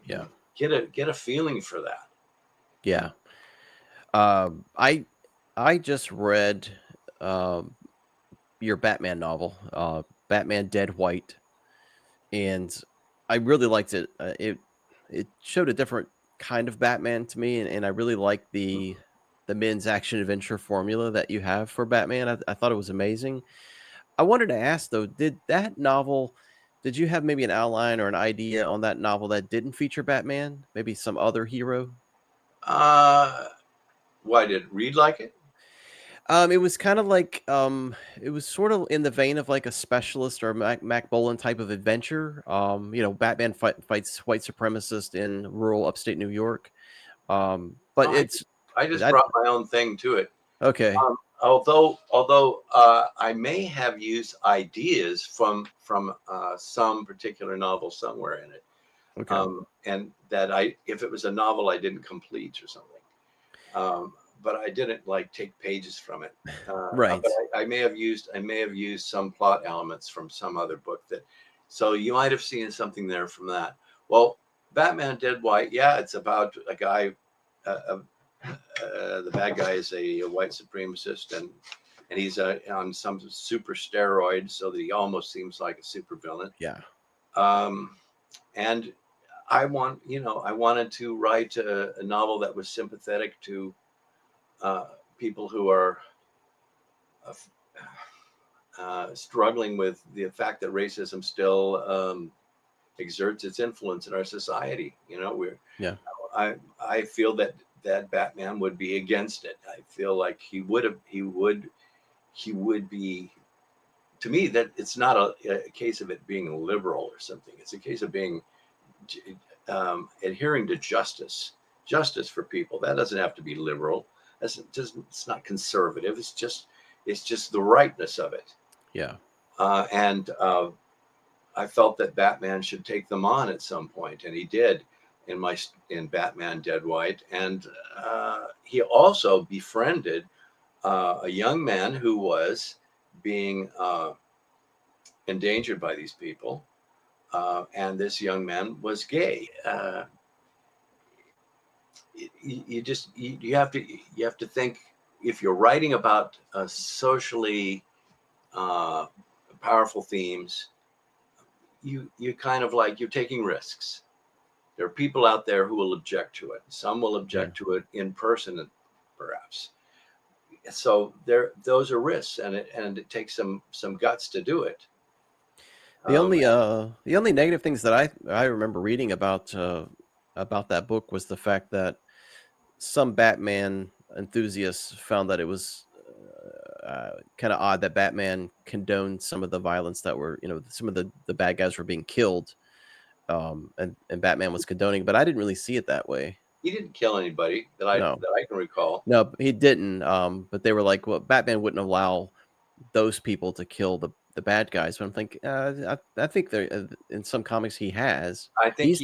Yeah. get a feeling for that. Yeah. I just read um your Batman novel, Batman Dead White, and I really liked it. It showed a different kind of Batman to me, and I really liked the men's action adventure formula that you have for Batman. I thought it was amazing. I wanted to ask though, did you have maybe an outline or an idea on that novel that didn't feature Batman? Maybe some other hero? Uh, why did Reed like it? It was kind of like it was sort of in the vein of like a specialist or Mac Bolan type of adventure. Batman fights white supremacists in rural upstate New York. But Oh, it's I just I brought my own thing to it. okay. although I may have used ideas from some particular novel somewhere in it, Okay. and that if it was a novel I didn't complete or something, but I didn't like take pages from it. Right. But I may have used some plot elements from some other book so you might have seen something there from that. Well, Batman Dead White, yeah, it's about a guy. The bad guy is a white supremacist, and he's on some super steroid, so that he almost seems like a supervillain. Yeah. And I wanted to write a novel that was sympathetic to people who are struggling with the fact that racism still exerts its influence in our society. Yeah. I feel that Batman would be against it. I feel like he would be. To me, that it's not a case of it being liberal or something. It's a case of being adhering to justice for people. That doesn't have to be liberal. It's not conservative. It's just the rightness of it. Yeah. And I felt that Batman should take them on at some point, and he did in Batman Dead White. And he also befriended a young man who was being endangered by these people, and this young man was gay. You have to think, if you're writing about socially powerful themes, you kind of like, you're taking risks. There are people out there who will object to it. Some will object to it in person, perhaps. So those are risks, and it takes some guts to do it. The only negative things that I remember reading about that book was the fact that some Batman enthusiasts found that it was kind of odd that Batman condoned some of the violence that were, some of the bad guys were being killed, and Batman was condoning, but I didn't really see it that way. He didn't kill anybody that I can recall. No, he didn't. But they were like, well, Batman wouldn't allow those people to kill the bad guys. But I'm thinking, I think there in some comics he has. I think He's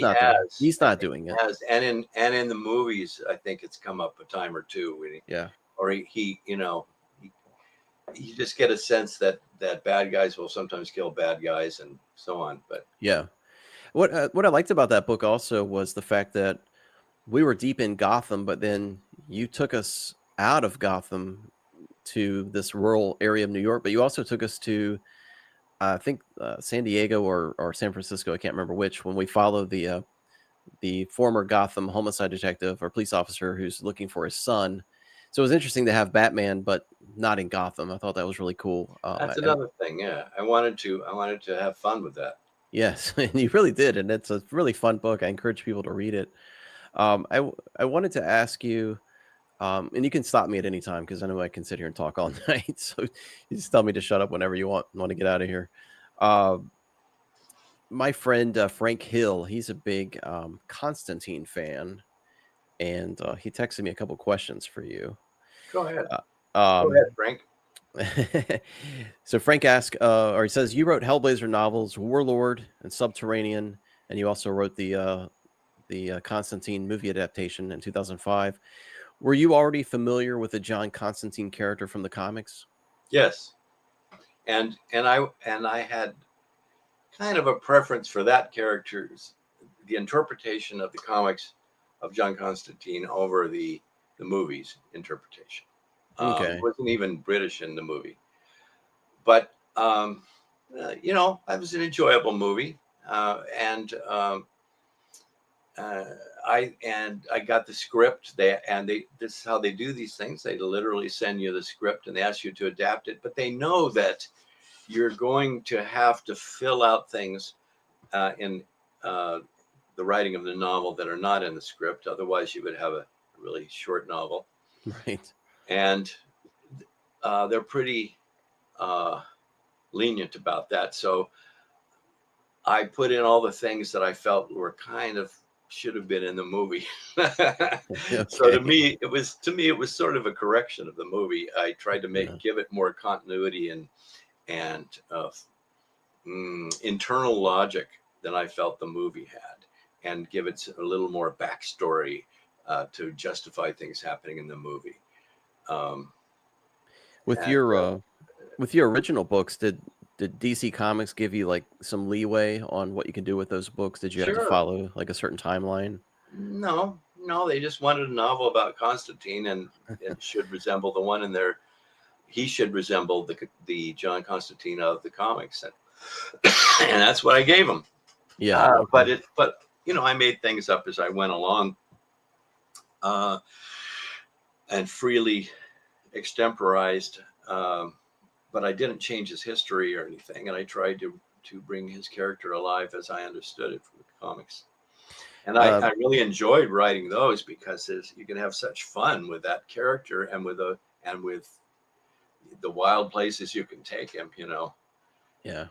not doing it. Has. And in the movies, I think it's come up a time or two. You just get a sense that bad guys will sometimes kill bad guys and so on. But yeah, what I liked about that book also was the fact that we were deep in Gotham, but then you took us out of Gotham to this rural area of New York, but you also took us to, I think, San Diego or San Francisco. I can't remember which. When we followed the former Gotham homicide detective or police officer who's looking for his son. So it was interesting to have Batman, but not in Gotham. I thought that was really cool. That's another thing. Yeah, I wanted to have fun with that. Yes, and you really did, and it's a really fun book. I encourage people to read it. I wanted to ask you, and you can stop me at any time because I know I can sit here and talk all night. So you just tell me to shut up whenever you want to get out of here. My friend Frank Hill, he's a big Constantine fan, and he texted me a couple questions for you. Go ahead. Go ahead, Frank. So Frank asked, or he says, you wrote Hellblazer novels, Warlord and Subterranean, and you also wrote the Constantine movie adaptation in 2005. Were you already familiar with the John Constantine character from the comics? Yes, and I had kind of a preference for that character's, the interpretation of the comics of John Constantine over the movies interpretation. Okay. It wasn't even British in the movie, but it was an enjoyable movie, and I got the script. This is how they do these things. They literally send you the script and they ask you to adapt it, but they know that you're going to have to fill out things in the writing of the novel that are not in the script. Otherwise, you would have a really short novel. Right. And they're pretty lenient about that. So I put in all the things that I felt were kind of should have been in the movie. Okay. So to me, it was sort of a correction of the movie. I tried to give it more continuity and internal logic than I felt the movie had, and give it a little more backstory to justify things happening in the movie. With your original books, did DC Comics give you like some leeway on what you can do with those books? Did you have to Sure. follow like a certain timeline? No, they just wanted a novel about Constantine, and it should resemble the one in there. He should resemble the John Constantine of the comics, and that's what I gave him. Yeah, okay. But I made things up as I went along, and freely extemporized. But I didn't change his history or anything, and I tried to bring his character alive as I understood it from the comics. And I really enjoyed writing those because you can have such fun with that character and with the wild places you can take him. Yeah.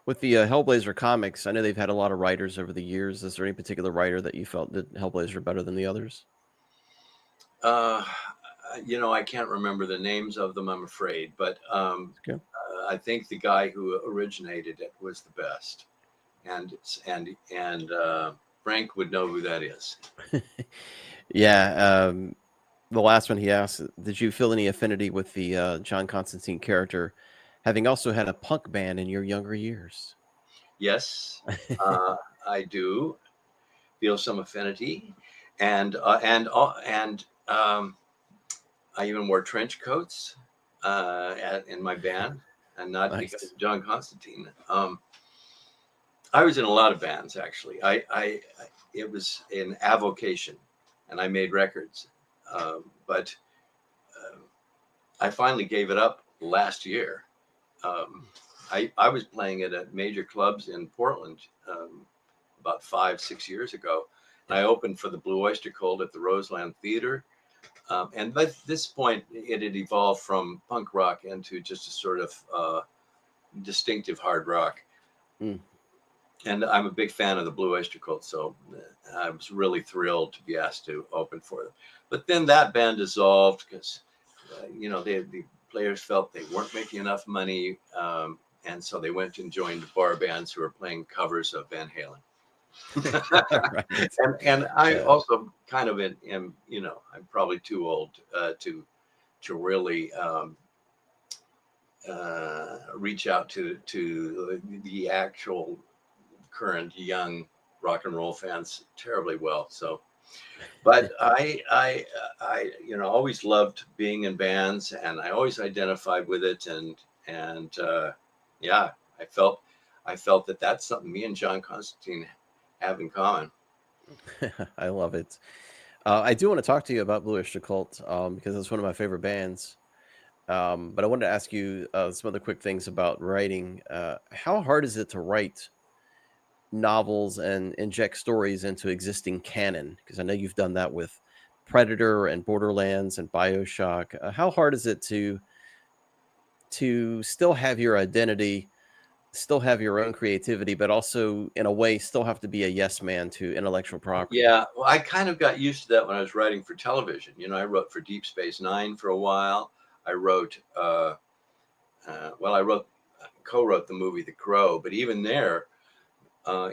With the Hellblazer comics, I know they've had a lot of writers over the years. Is there any particular writer that you felt did Hellblazer better than the others? I can't remember the names of them, I'm afraid, but Okay. I think the guy who originated it was the best, and Frank would know who that is. Yeah. The last one he asked, did you feel any affinity with the John Constantine character, having also had a punk band in your younger years? Yes, I do feel some affinity, and I even wore trench coats in my band, and not Nice. because of John Constantine. I was in a lot of bands, actually. It was an avocation, and I made records, but I finally gave it up last year. I was playing it at major clubs in Portland about 5-6 years ago. And I opened for the Blue Öyster Cult at the Roseland Theater. And by this point, it had evolved from punk rock into just a sort of distinctive hard rock. Mm. And I'm a big fan of the Blue Öyster Cult, so I was really thrilled to be asked to open for them. But then that band dissolved because, the players felt they weren't making enough money, and so they went and joined bar bands who were playing covers of Van Halen. Right. And I also kind of am, I'm probably too old to really reach out to the actual current young rock and roll fans terribly well. So, but I always loved being in bands, and I always identified with it, and yeah, I felt that that's something me and John Constantine have in common. I love it. I do want to talk to you about Blue Öyster Cult because it's one of my favorite bands. But I wanted to ask you some other quick things about writing. How hard is it to write novels and inject stories into existing canon? Because I know you've done that with Predator and Borderlands and BioShock. How hard is it to still have your identity, still have your own creativity, but also in a way still have to be a yes man to intellectual property? Yeah, well, I kind of got used to that when I was writing for television. I wrote for Deep Space Nine for a while. I wrote, co-wrote the movie The Crow, but even there,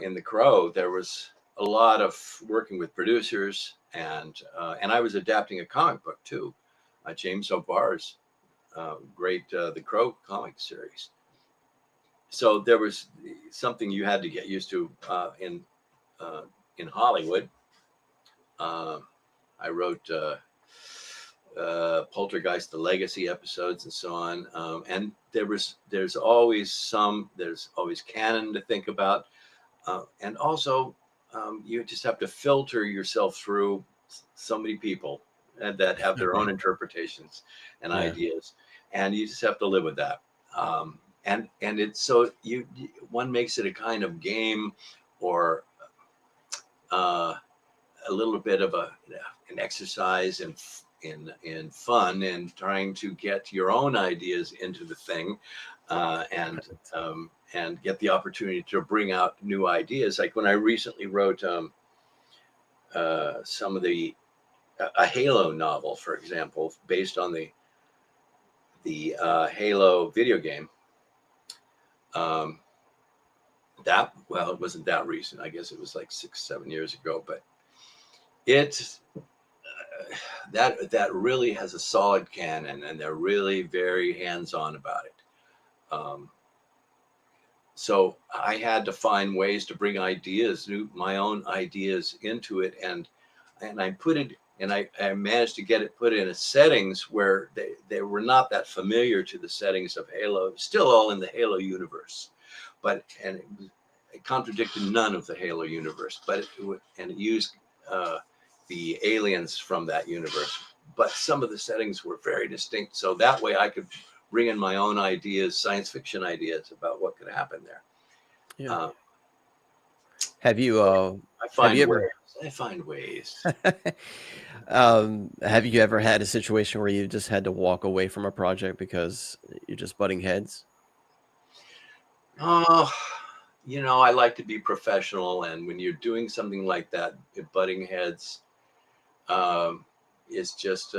in The Crow, there was a lot of working with producers, and I was adapting a comic book too, James O'Barr's great The Crow comic series. So there was something you had to get used to in Hollywood. I wrote Poltergeist, the Legacy episodes, and so on. And there's always canon to think about, and also you just have to filter yourself through so many people that have their own interpretations and ideas, and you just have to live with that. And it's so one makes it a kind of game, or a little bit of an exercise in fun, and trying to get your own ideas into the thing, and get the opportunity to bring out new ideas. Like when I recently wrote some of a Halo novel, for example, based on the Halo video game. It wasn't that recent. I guess it was like 6-7 years ago, but it that really has a solid canon, and they're really very hands-on about it. So I had to find ways to bring my own ideas into it, and I put it, and I managed to get it put in a settings where they were not that familiar to the settings of Halo. It was still all in the Halo universe, but it contradicted none of the Halo universe, but it used the aliens from that universe. But some of the settings were very distinct, so that way I could bring in my own ideas, science fiction ideas about what could happen there. Yeah. Have you I find ways. Have you ever had a situation where you just had to walk away from a project because you're just butting heads? Oh, I like to be professional, and when you're doing something like that, butting heads is just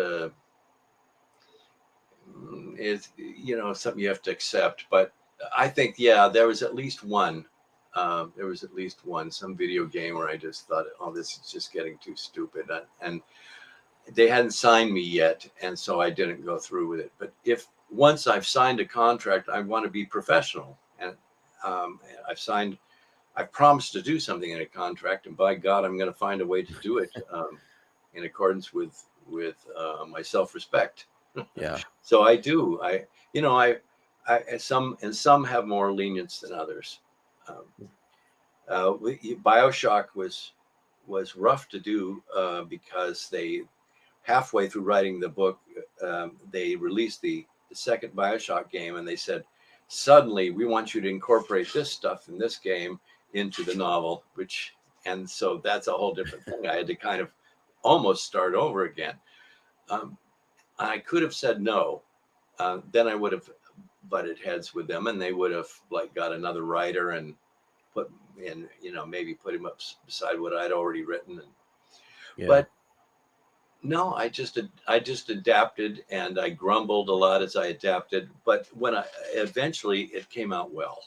is something you have to accept. But I think there was at least one. Some video game where I just thought, oh, this is just getting too stupid, and they hadn't signed me yet, and so I didn't go through with it. But once I've signed a contract, I want to be professional, and I've promised to do something in a contract, and by God, I'm going to find a way to do it in accordance with my self-respect. Yeah. So I do. Some have more lenience than others. BioShock was rough to do because they halfway through writing the book, they released the second BioShock game, and they said, suddenly we want you to incorporate this stuff in this game into the novel, and so that's a whole different thing. I had to kind of almost start over again. I could have said no. Then I would have butted heads with them, and they would have got another writer and maybe put him up beside what I'd already written. But no, I just adapted, and I grumbled a lot as I adapted. But when eventually it came out well,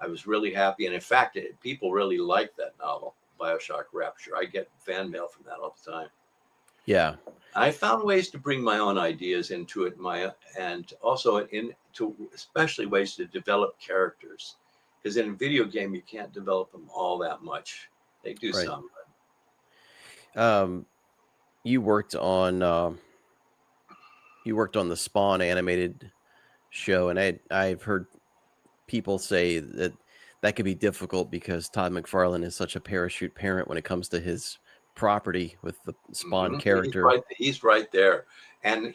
I was really happy. And in fact, people really liked that novel, BioShock Rapture. I get fan mail from that all the time. Yeah. I found ways to bring my own ideas into it, and also especially ways to develop characters. Because in a video game, you can't develop them all that much. They do some. You worked on the Spawn animated show, and I've heard people say that could be difficult because Todd McFarlane is such a parachute parent when it comes to his property with the Spawn character. He's right there, and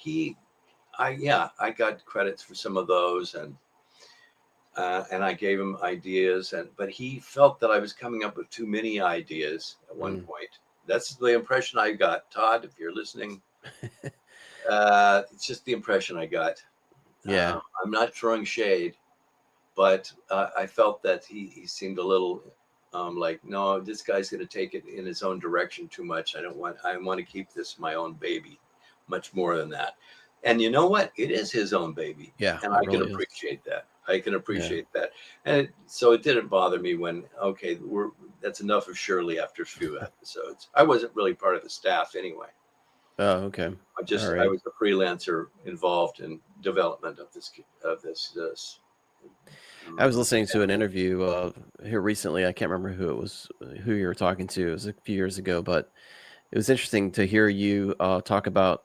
I got credits for some of those, and I gave him ideas, but he felt that I was coming up with too many ideas at one point. That's the impression I got. Todd, if you're listening, it's just the impression I got. Yeah. I'm not throwing shade, but I felt that he seemed a little no, this guy's going to take it in his own direction too much. I want to keep this my own baby, much more than that. And you know what? It is his own baby. Yeah. And I can appreciate that. That. And so it didn't bother me when, okay, that's enough of Shirley after a few episodes. I wasn't really part of the staff anyway. Oh, okay. I was a freelancer involved in development of this. I was listening to an interview here recently. I can't remember who you were talking to. It was a few years ago, but it was interesting to hear you talk about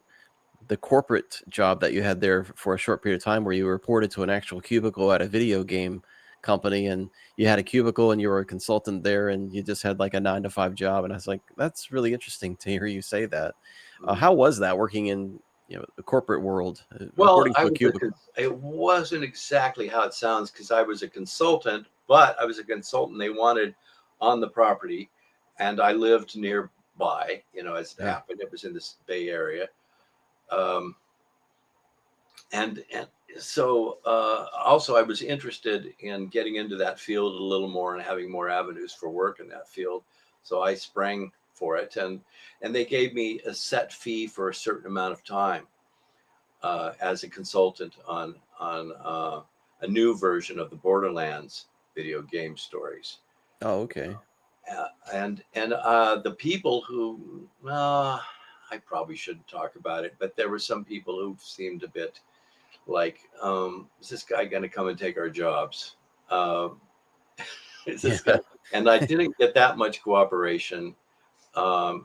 the corporate job that you had there for a short period of time, where you were reported to an actual cubicle at a video game company, and you had a cubicle and you were a consultant there, and you just had like a 9-to-5 job. And I was like, that's really interesting to hear you say that. How was that working in the corporate world? Well, it wasn't exactly how it sounds, because I was a consultant, but I was a consultant they wanted on the property, and I lived nearby. As it happened, it was in this Bay Area, and so also I was interested in getting into that field a little more and having more avenues for work in that field. So I sprang for it, and they gave me a set fee for a certain amount of time as a consultant on a new version of the Borderlands video game stories. Oh, okay. And the people who, I probably shouldn't talk about it, but there were some people who seemed a bit like, is this guy going to come and take our jobs? Is this guy? And I didn't get that much cooperation, but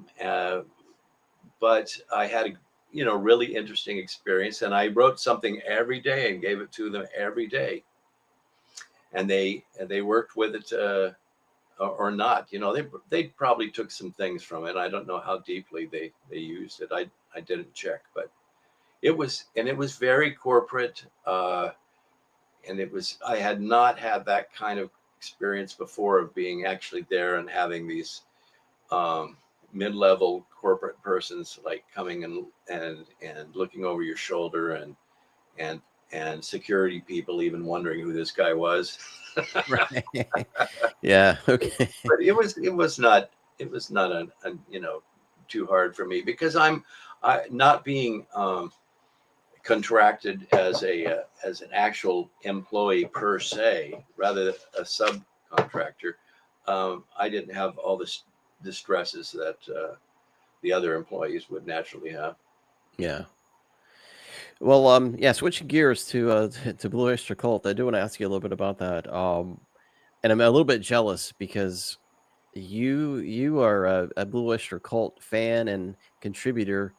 I had a really interesting experience, and I wrote something every day and gave it to them every day, and they worked with it. Or not, they probably took some things from it. I don't know how deeply they used it. I didn't check, but it was very corporate, and I had not had that kind of experience before of being actually there and having these mid-level corporate persons like coming and looking over your shoulder, and security people even wondering who this guy was. Right. Yeah. Okay. But it was not too hard for me, because I'm not being contracted as an actual employee per se, rather a subcontractor. I didn't have all the stresses that the other employees would naturally have. Yeah. Well, yeah, switching gears to Blue Öyster Cult, I do want to ask you a little bit about that. And I'm a little bit jealous because you are a Blue Öyster Cult fan and contributor,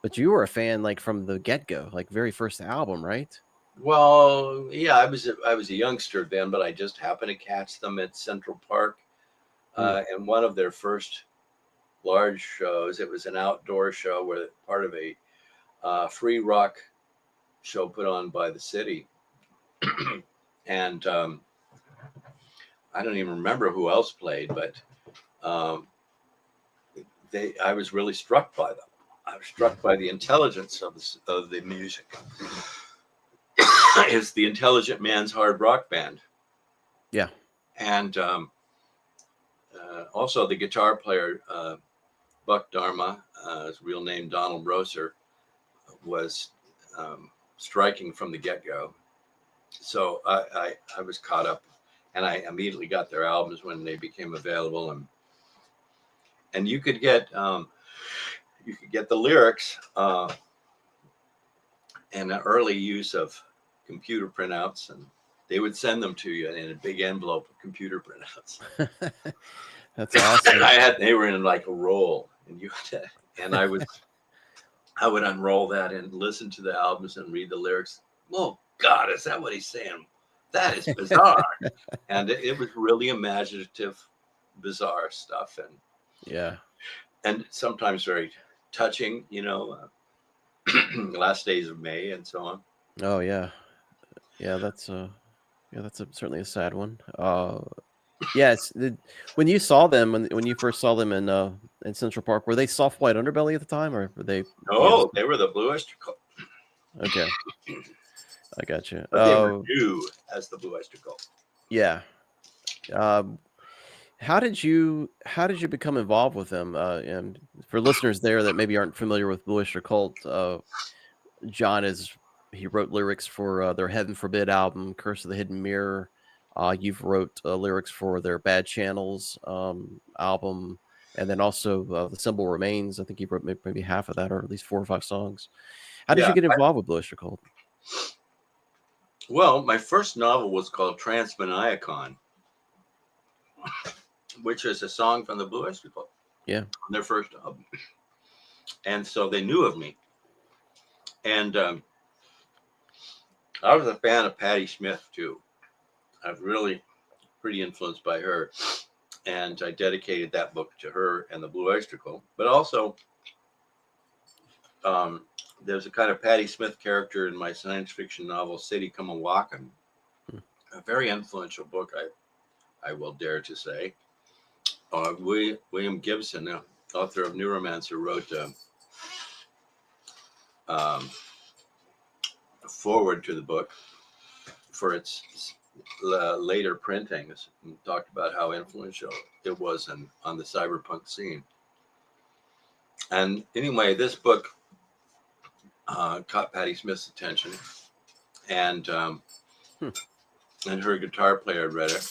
but you were a fan like from the get-go, like very first album, right? Well, yeah, I was a youngster then, but I just happened to catch them at Central Park, and one of their first large shows. It was an outdoor show, where part of a free rock show put on by the city, and I don't even remember who else played, but I was really struck by them. I was struck by the intelligence of the music. It's the intelligent man's hard rock band. Yeah. And also the guitar player, Buck Dharma, his real name Donald Roser, was striking from the get-go. So I was caught up, and I immediately got their albums when they became available, and you could get the lyrics and an early use of computer printouts, and they would send them to you in a big envelope of computer printouts. That's awesome. And they were in like a roll, and I would unroll that and listen to the albums and read the lyrics. Oh God, is that what he's saying? That is bizarre. And it was really imaginative, bizarre stuff, and sometimes very touching. Last Days of May and so on. Oh yeah, that's certainly a sad one. Yes, when you saw them, when you first saw them in Central Park, were they Soft White Underbelly at the time, or were they? No, they were the Blue Öyster Cult. Okay, I got you. But they were new as the Blue Öyster Cult. Yeah. How did you become involved with them? And for listeners there that maybe aren't familiar with Blue Öyster Cult, John he wrote lyrics for their Heaven Forbid album, Curse of the Hidden Mirror. You've wrote lyrics for their Bad Channels album, and then also The Symbol Remains. I think you wrote maybe half of that, or at least 4 or 5 songs. How did you get involved with Blue Öyster Cult? Well, my first novel was called Transmaniacon, which is a song from the Blue Öyster Cult. Yeah. On their first album. And so they knew of me. And I was a fan of Patti Smith, too. I was really pretty influenced by her. And I dedicated that book to her and the Blue Öyster Cult. But also, there's a kind of Patti Smith character in my science fiction novel, City Come a Walkin'. A very influential book, I will dare to say. William Gibson, author of Neuromancer, wrote a forward to the book for its later printings, and talked about how influential it was on the cyberpunk scene. And anyway, this book caught Patti Smith's attention, and Hmm. and her guitar player had read it,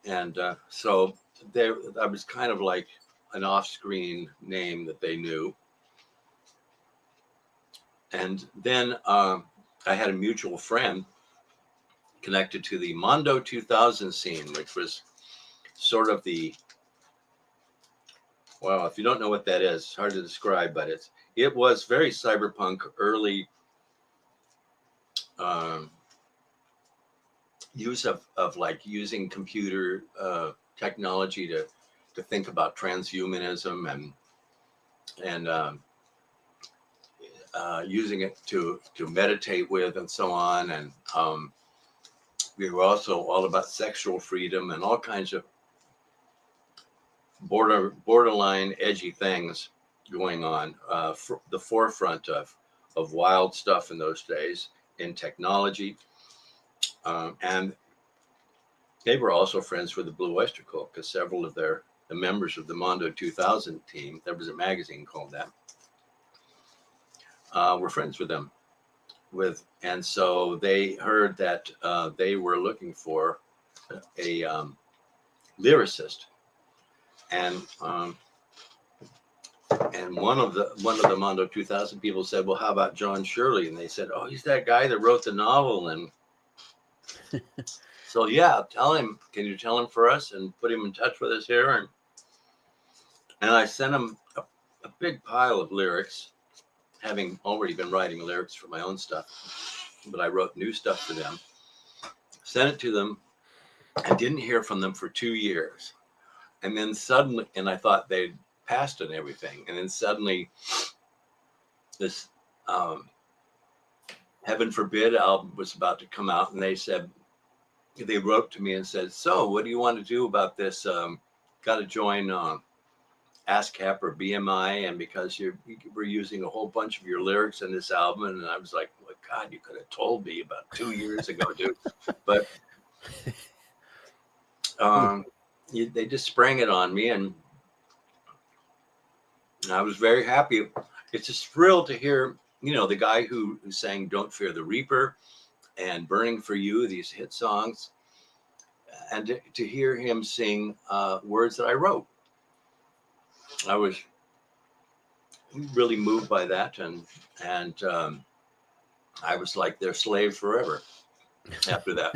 and so I was kind of like an off-screen name that they knew. And then I had a mutual friend connected to the Mondo 2000 scene, which was sort of well, if you don't know what that is, it's hard to describe, but it was very cyberpunk, early use of like using computer technology to think about transhumanism and using it to meditate with and so on. And we were also all about sexual freedom and all kinds of borderline edgy things going on. The forefront of wild stuff in those days in technology. And they were also friends with the Blue Öyster Cult, because several of the members of the Mondo 2000 team, there was a magazine called that, were friends with them. And so they heard that they were looking for a lyricist, and one of the Mondo 2000 people said, "Well, how about John Shirley?" And they said, "Oh, he's that guy that wrote the novel." And so, yeah, tell him. Can you tell him for us and put him in touch with us here? And I sent him a big pile of lyrics, having already been writing lyrics for my own stuff, but I wrote new stuff for them. Sent it to them. I didn't hear from them for 2 years. And then suddenly, and I thought they'd passed and everything. And then suddenly this Heaven Forbid album was about to come out. And they wrote to me and said, "So what do you want to do about this? Got to join ASCAP or BMI. And because we're using a whole bunch of your lyrics in this album." And I was like, "Well, God, you could have told me about 2 years ago, dude." But they just sprang it on me, and I was very happy. It's a thrill to hear, the guy who sang "Don't Fear the Reaper" and "Burning for You," these hit songs, and to hear him sing words that I wrote. I was really moved by that, and I was like their slave forever after that.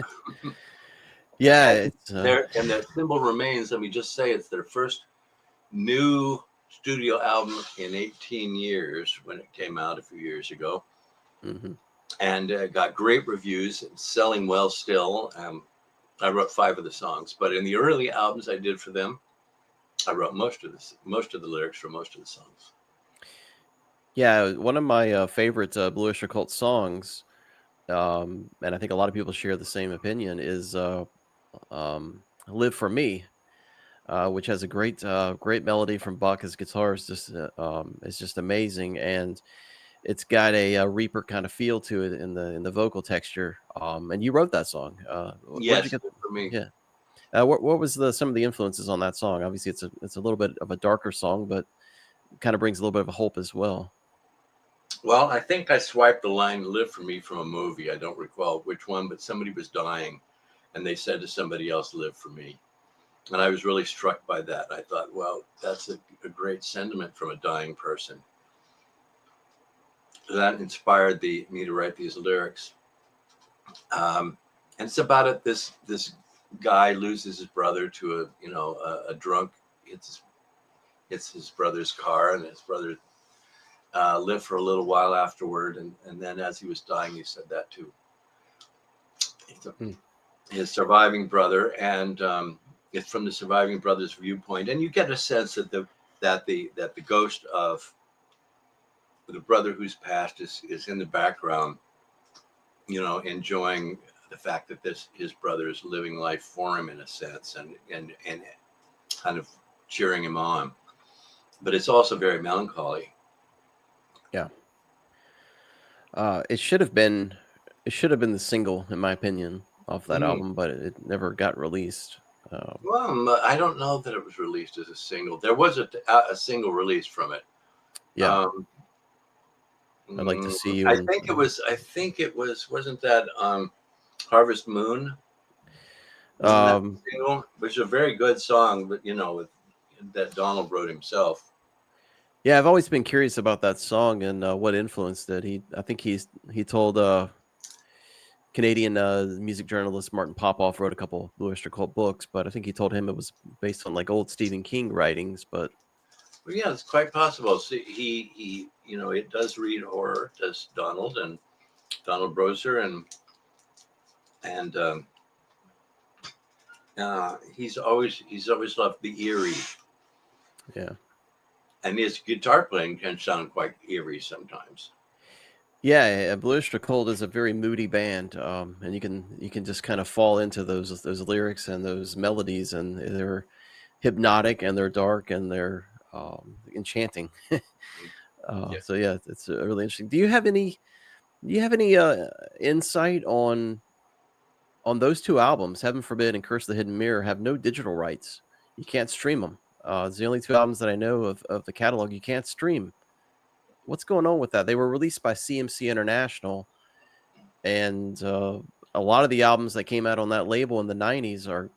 Yeah, And the symbol remains. Let me just say, it's their first new studio album in 18 years when it came out a few years ago. mm-hmm. And got great reviews, selling well still. I wrote 5 of the songs, but in the early albums I did for them, I wrote most of the lyrics for most of the songs. Yeah, one of my favorite Blue Öyster Cult songs, and I think a lot of people share the same opinion, is "Live for Me," which has a great melody from Buck. His guitar is just amazing, and it's got a Reaper kind of feel to it in the vocal texture. And you wrote that song. Where did you Yes, get? for me. Yeah. What was some of the influences on that song? Obviously, it's a little bit of a darker song, but kind of brings a little bit of a hope as well. Well, I think I swiped the line "Live for Me" from a movie. I don't recall which one, but somebody was dying and they said to somebody else, "Live for me." And I was really struck by that. I thought, well, that's a great sentiment from a dying person. That inspired me to write these lyrics. And it's about it. This guy loses his brother to a drunk. Hits his brother's car, and his brother lived for a little while afterward. And then as he was dying, he said that to his surviving brother, and it's from the surviving brother's viewpoint. And you get a sense that the ghost of the brother who's passed is in the background, enjoying the fact that his brother is living life for him in a sense, and kind of cheering him on. But it's also very melancholy. Yeah. It should have been the single, in my opinion, off that album, but it never got released. I don't know that it was released as a single. There was a single release from it. Yeah, Um, I'd like to see you. I think it was. I think it was. Wasn't that Harvest Moon? Wasn't that Um, the single? Which is a very good song, but with that Donald wrote himself. yeah, I've always been curious about that song and what influenced it. I think he told Canadian music journalist Martin Popoff wrote a couple Blue Öyster Cult books, but I think he told him it was based on like old Stephen King writings. But Well, yeah, it's quite possible. See, he it does read horror, does Donald and Donald Broser, and he's always loved the eerie, yeah, and his guitar playing can sound quite eerie sometimes. yeah, Blue Öyster Cult is a very moody band, and you can just kind of fall into those lyrics and those melodies, and they're hypnotic and they're dark and they're enchanting. Yeah. So yeah, it's really interesting. Do you have any insight on those two albums? Heaven Forbid and Curse of the Hidden Mirror have no digital rights. You can't stream them. It's the only two albums that I know of the catalog you can't stream. What's going on with that? They were released by CMC International, and a lot of the albums that came out on that label in the 90s are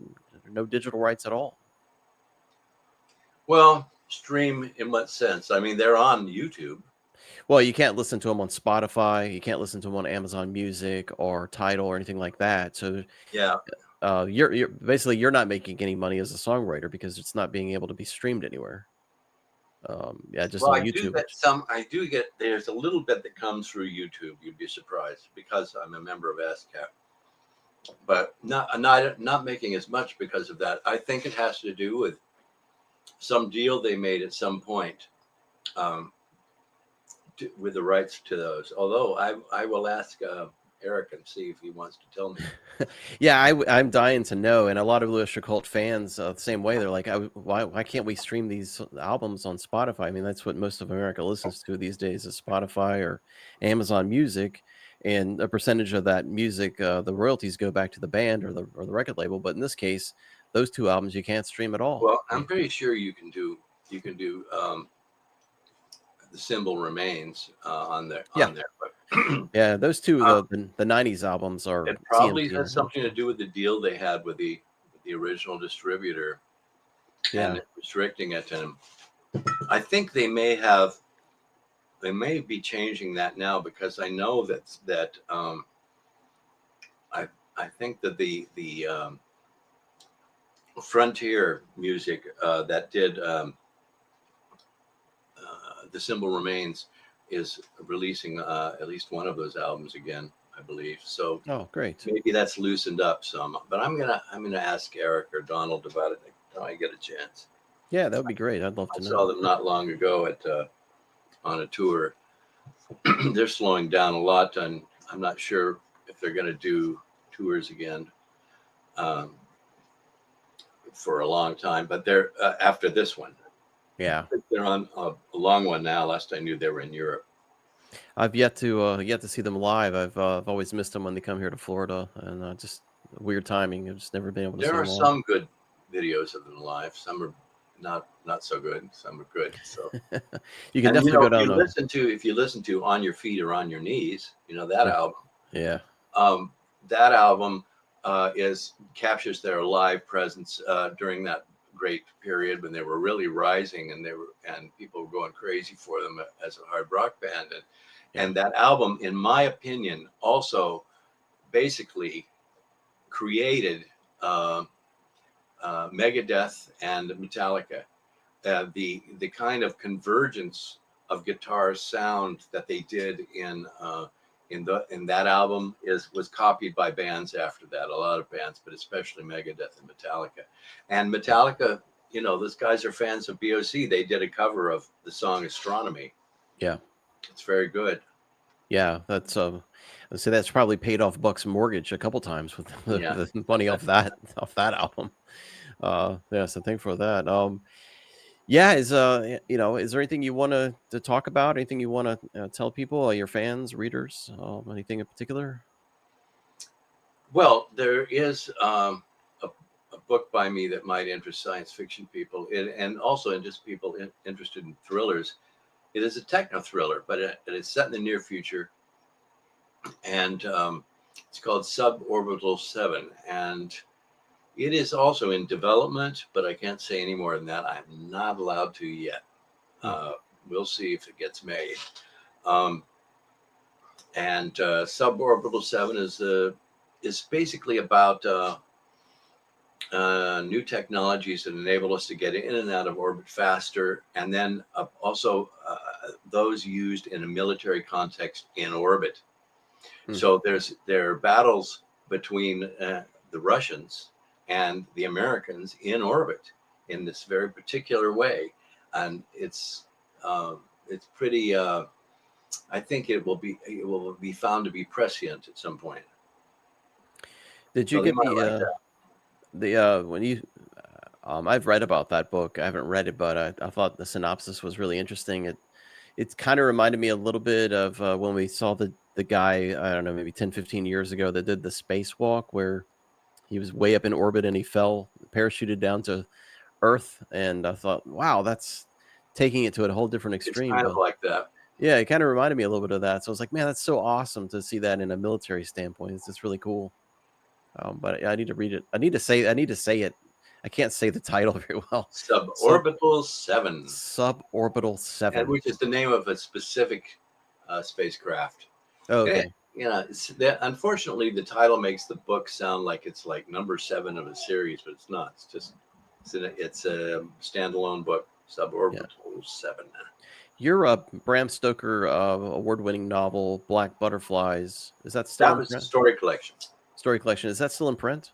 no digital rights at all. Well, stream in what sense? I mean, they're on YouTube. Well, you can't listen to them on Spotify. You can't listen to them on Amazon Music or Tidal or anything like that. So Yeah. You're basically you're not making any money as a songwriter because it's not being able to be streamed anywhere. Yeah, just Well, on I do YouTube. get some. I do get. There's a little bit that comes through YouTube. You'd be surprised because I'm a member of ASCAP, but not making as much because of that. I think it has to do with some deal they made at some point um, with the rights to those. Although I will ask Eric and see if he wants to tell me. Yeah, I'm dying to know, and a lot of Blue Öyster Cult fans the same way. They're like, why can't we stream these albums on Spotify? I mean, that's what most of America listens to these days is Spotify or Amazon Music, and a percentage of that music, the royalties go back to the band or the record label. But in this case, those two albums you can't stream at all. Well, I'm pretty sure you can do the symbol remains on there. Yeah. On there, but Yeah, those two the 90s albums are it probably CMT. has something to do with the deal they had with the original distributor and restricting it. And I think they may be changing that now because I know that I think that the Frontier Music that did the Symbol Remains is releasing at least one of those albums again, I believe. So great. Maybe that's loosened up some. But I'm gonna ask Eric or Donald about it next time I get a chance. Yeah, that would be great. I'd love to know. I saw them not long ago at on a tour. They're slowing down a lot, and I'm not sure if they're going to do tours again for a long time. But they're after this one. Yeah, they're on a long one now. Last I knew, they were in Europe. I've yet to see them live. I've always missed them when they come here to Florida, and just weird timing. I've just never been able to. There see are them some good videos of them live. Some are not so good. Some are good. So you can definitely go down. If you listen to On Your Feet or On Your Knees, that album. Yeah. That album captures their live presence during that great period when they were really rising and people were going crazy for them as a hard rock band. And that album, in my opinion, also basically created Megadeth and Metallica. The kind of convergence of guitar sound that they did in that album was copied by bands after that. A lot of bands, but especially Megadeth and Metallica. And Metallica, those guys are fans of BOC. They did a cover of the song Astronomy. Yeah, it's very good. Yeah, that's so that's probably paid off Buck's mortgage a couple times with the money off that album. Yeah, so thank for that. Yeah, is there anything you want to talk about? Anything you want to tell people, your fans, readers, anything in particular? Well, there is a book by me that might interest science fiction people, and also in just people interested in thrillers. It is a techno thriller, but it's set in the near future, and it's called SubOrbital 7, and it is also in development, but I can't say any more than that. I'm not allowed to yet. We'll see if it gets made. And SubOrbital 7 is basically about new technologies that enable us to get in and out of orbit faster, and then also those used in a military context in orbit. So there are battles between the Russians and the Americans in orbit in this very particular way, and it's pretty. I think it will be found to be prescient at some point. Did you get the when you? I've read about that book. I haven't read it, but I thought the synopsis was really interesting. It kind of reminded me a little bit of when we saw the guy, I don't know, maybe 10, 15 years ago that did the spacewalk where he was way up in orbit and he fell, parachuted down to Earth. And I thought, wow, that's taking it to a whole different extreme. It's kind of like that. Yeah, it kind of reminded me a little bit of that. So I was like, man, that's so awesome to see that in a military standpoint. It's just really cool. But I need to read it. I need to say it. I can't say the title very well. SubOrbital 7. SubOrbital 7. And which is the name of a specific spacecraft. Oh, okay. Unfortunately, the title makes the book sound like it's like number 7 of a series, but it's not. It's a standalone book, SubOrbital 7. Your Bram Stoker award-winning novel, Black Butterflies, is that still in print? A story collection. Story collection. Is that still in print?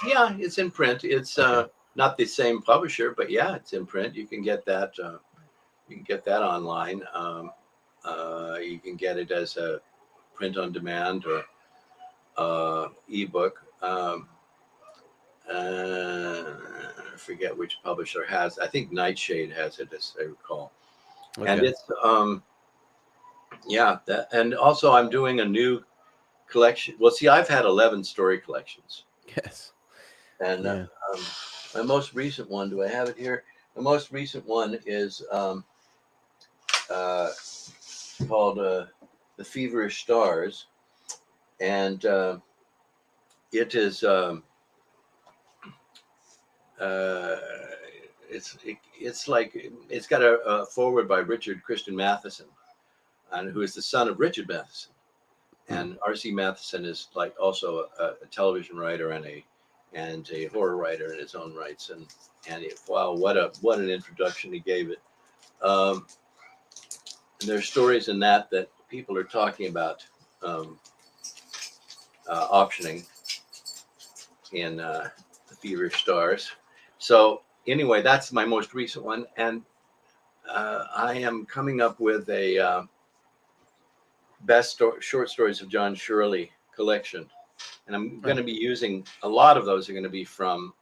Yeah, it's in print. It's not the same publisher, but yeah, it's in print. You can get that. You can get that online. You can get it as a print on demand or ebook. I forget which publisher has. I think Nightshade has it, as I recall. Okay. And it's and also I'm doing a new collection. Well, see, I've had 11 story collections. Yes. And my most recent one, do I have it here? The most recent one is called The Feverish Stars, and it is it's like it's got a foreword by Richard Christian Matheson, and who is the son of Richard Matheson. And R.C. Matheson is like also a television writer and a horror writer in his own rights. And wow, what an introduction he gave it. And there's stories in that people are talking about optioning in The Feverish Stars. So anyway, that's my most recent one, and I am coming up with a best short stories of John Shirley collection, and I'm going to be using a lot of those are going to be from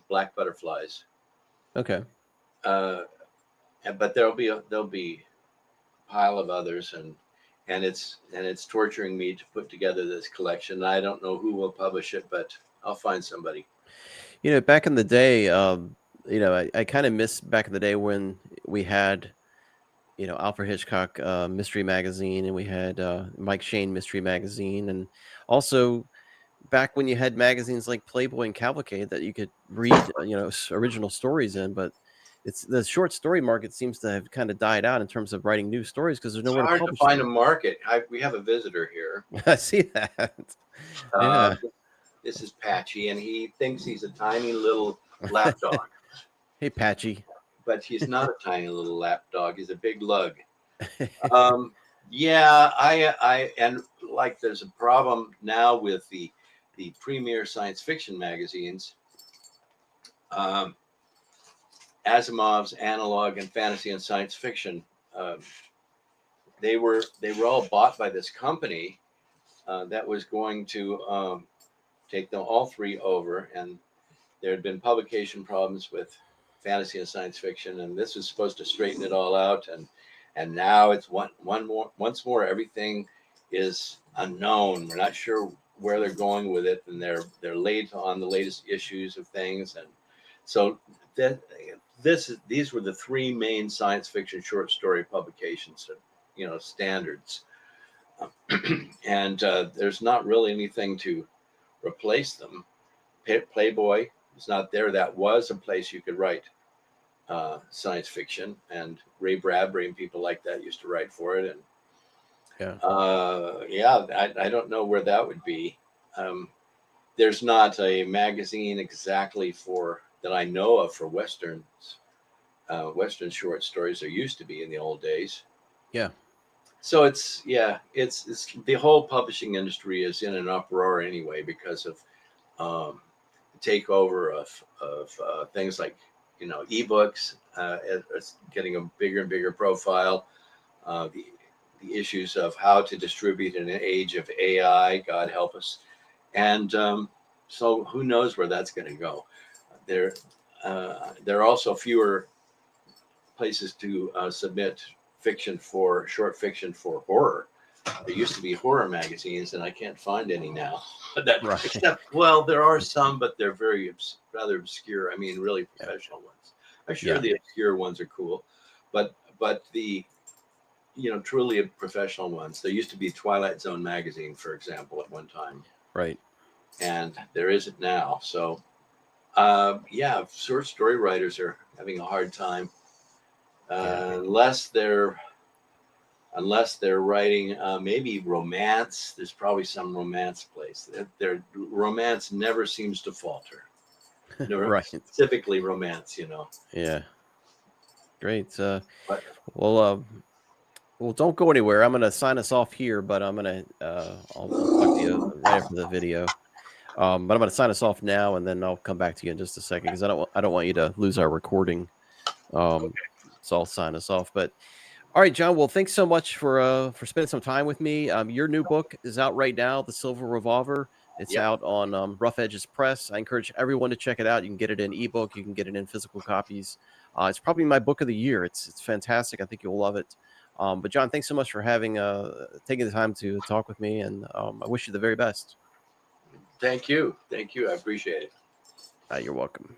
Black Butterflies. Okay. But there'll be a pile of others, and it's torturing me to put together this collection. I don't know who will publish it, but I'll find somebody. Back in the day, I kind of miss back in the day when we had, Alfred Hitchcock Mystery Magazine, and we had Mike Shane Mystery Magazine, and also back when you had magazines like Playboy and Cavalcade that you could read, original stories in. But it's the short story market seems to have kind of died out in terms of writing new stories because there's nowhere to publish. It's hard to find a market. We have a visitor here. I see that. Yeah. This is Patchy, and he thinks he's a tiny little lapdog. Hey, Patchy. But he's not a tiny little lapdog. He's a big lug. And like there's a problem now with the premier science fiction magazines. Asimov's Analog and Fantasy and Science Fiction. They were all bought by this company that was going to take them all three over, and there had been publication problems with fantasy and science fiction, and this was supposed to straighten it all out, and now it's once more everything is unknown. We're not sure where they're going with it, and they're late on the latest issues of things. And so these were the three main science fiction short story publications that, standards. And there's not really anything to replace them. Playboy is not there. That was a place you could write science fiction, and Ray Bradbury and people like that used to write for it. And I don't know where that would be. There's not a magazine exactly that I know of for Western short stories. There used to be in the old days. Yeah. So it's the whole publishing industry is in an uproar anyway because of the takeover of things like ebooks. It's getting a bigger and bigger profile. The issues of how to distribute in an age of AI, God help us. And so who knows where that's going to go. There are also fewer places to submit short fiction for horror. There used to be horror magazines, and I can't find any now. Except, there are some, but they're rather obscure. I mean, really professional ones. I'm sure the obscure ones are cool, but the truly professional ones. There used to be Twilight Zone magazine, for example, at one time. Right. And there isn't now. So, short story writers are having a hard time unless they're writing maybe romance. There's probably some romance place. Their romance never seems to falter. Right. Specifically romance, Yeah. Great. Well, don't go anywhere. I'm going to sign us off here, but I'm going to I'll talk to you right after the video. But I'm going to sign us off now, and then I'll come back to you in just a second because I don't want you to lose our recording. So I'll sign us off. But all right, John. Well, thanks so much for spending some time with me. Your new book is out right now, The Silver Revolver. It's out on Rough Edges Press. I encourage everyone to check it out. You can get it in ebook. You can get it in physical copies. It's probably my book of the year. It's fantastic. I think you'll love it. But John, thanks so much for taking the time to talk with me, and I wish you the very best. Thank you. I appreciate it. You're welcome.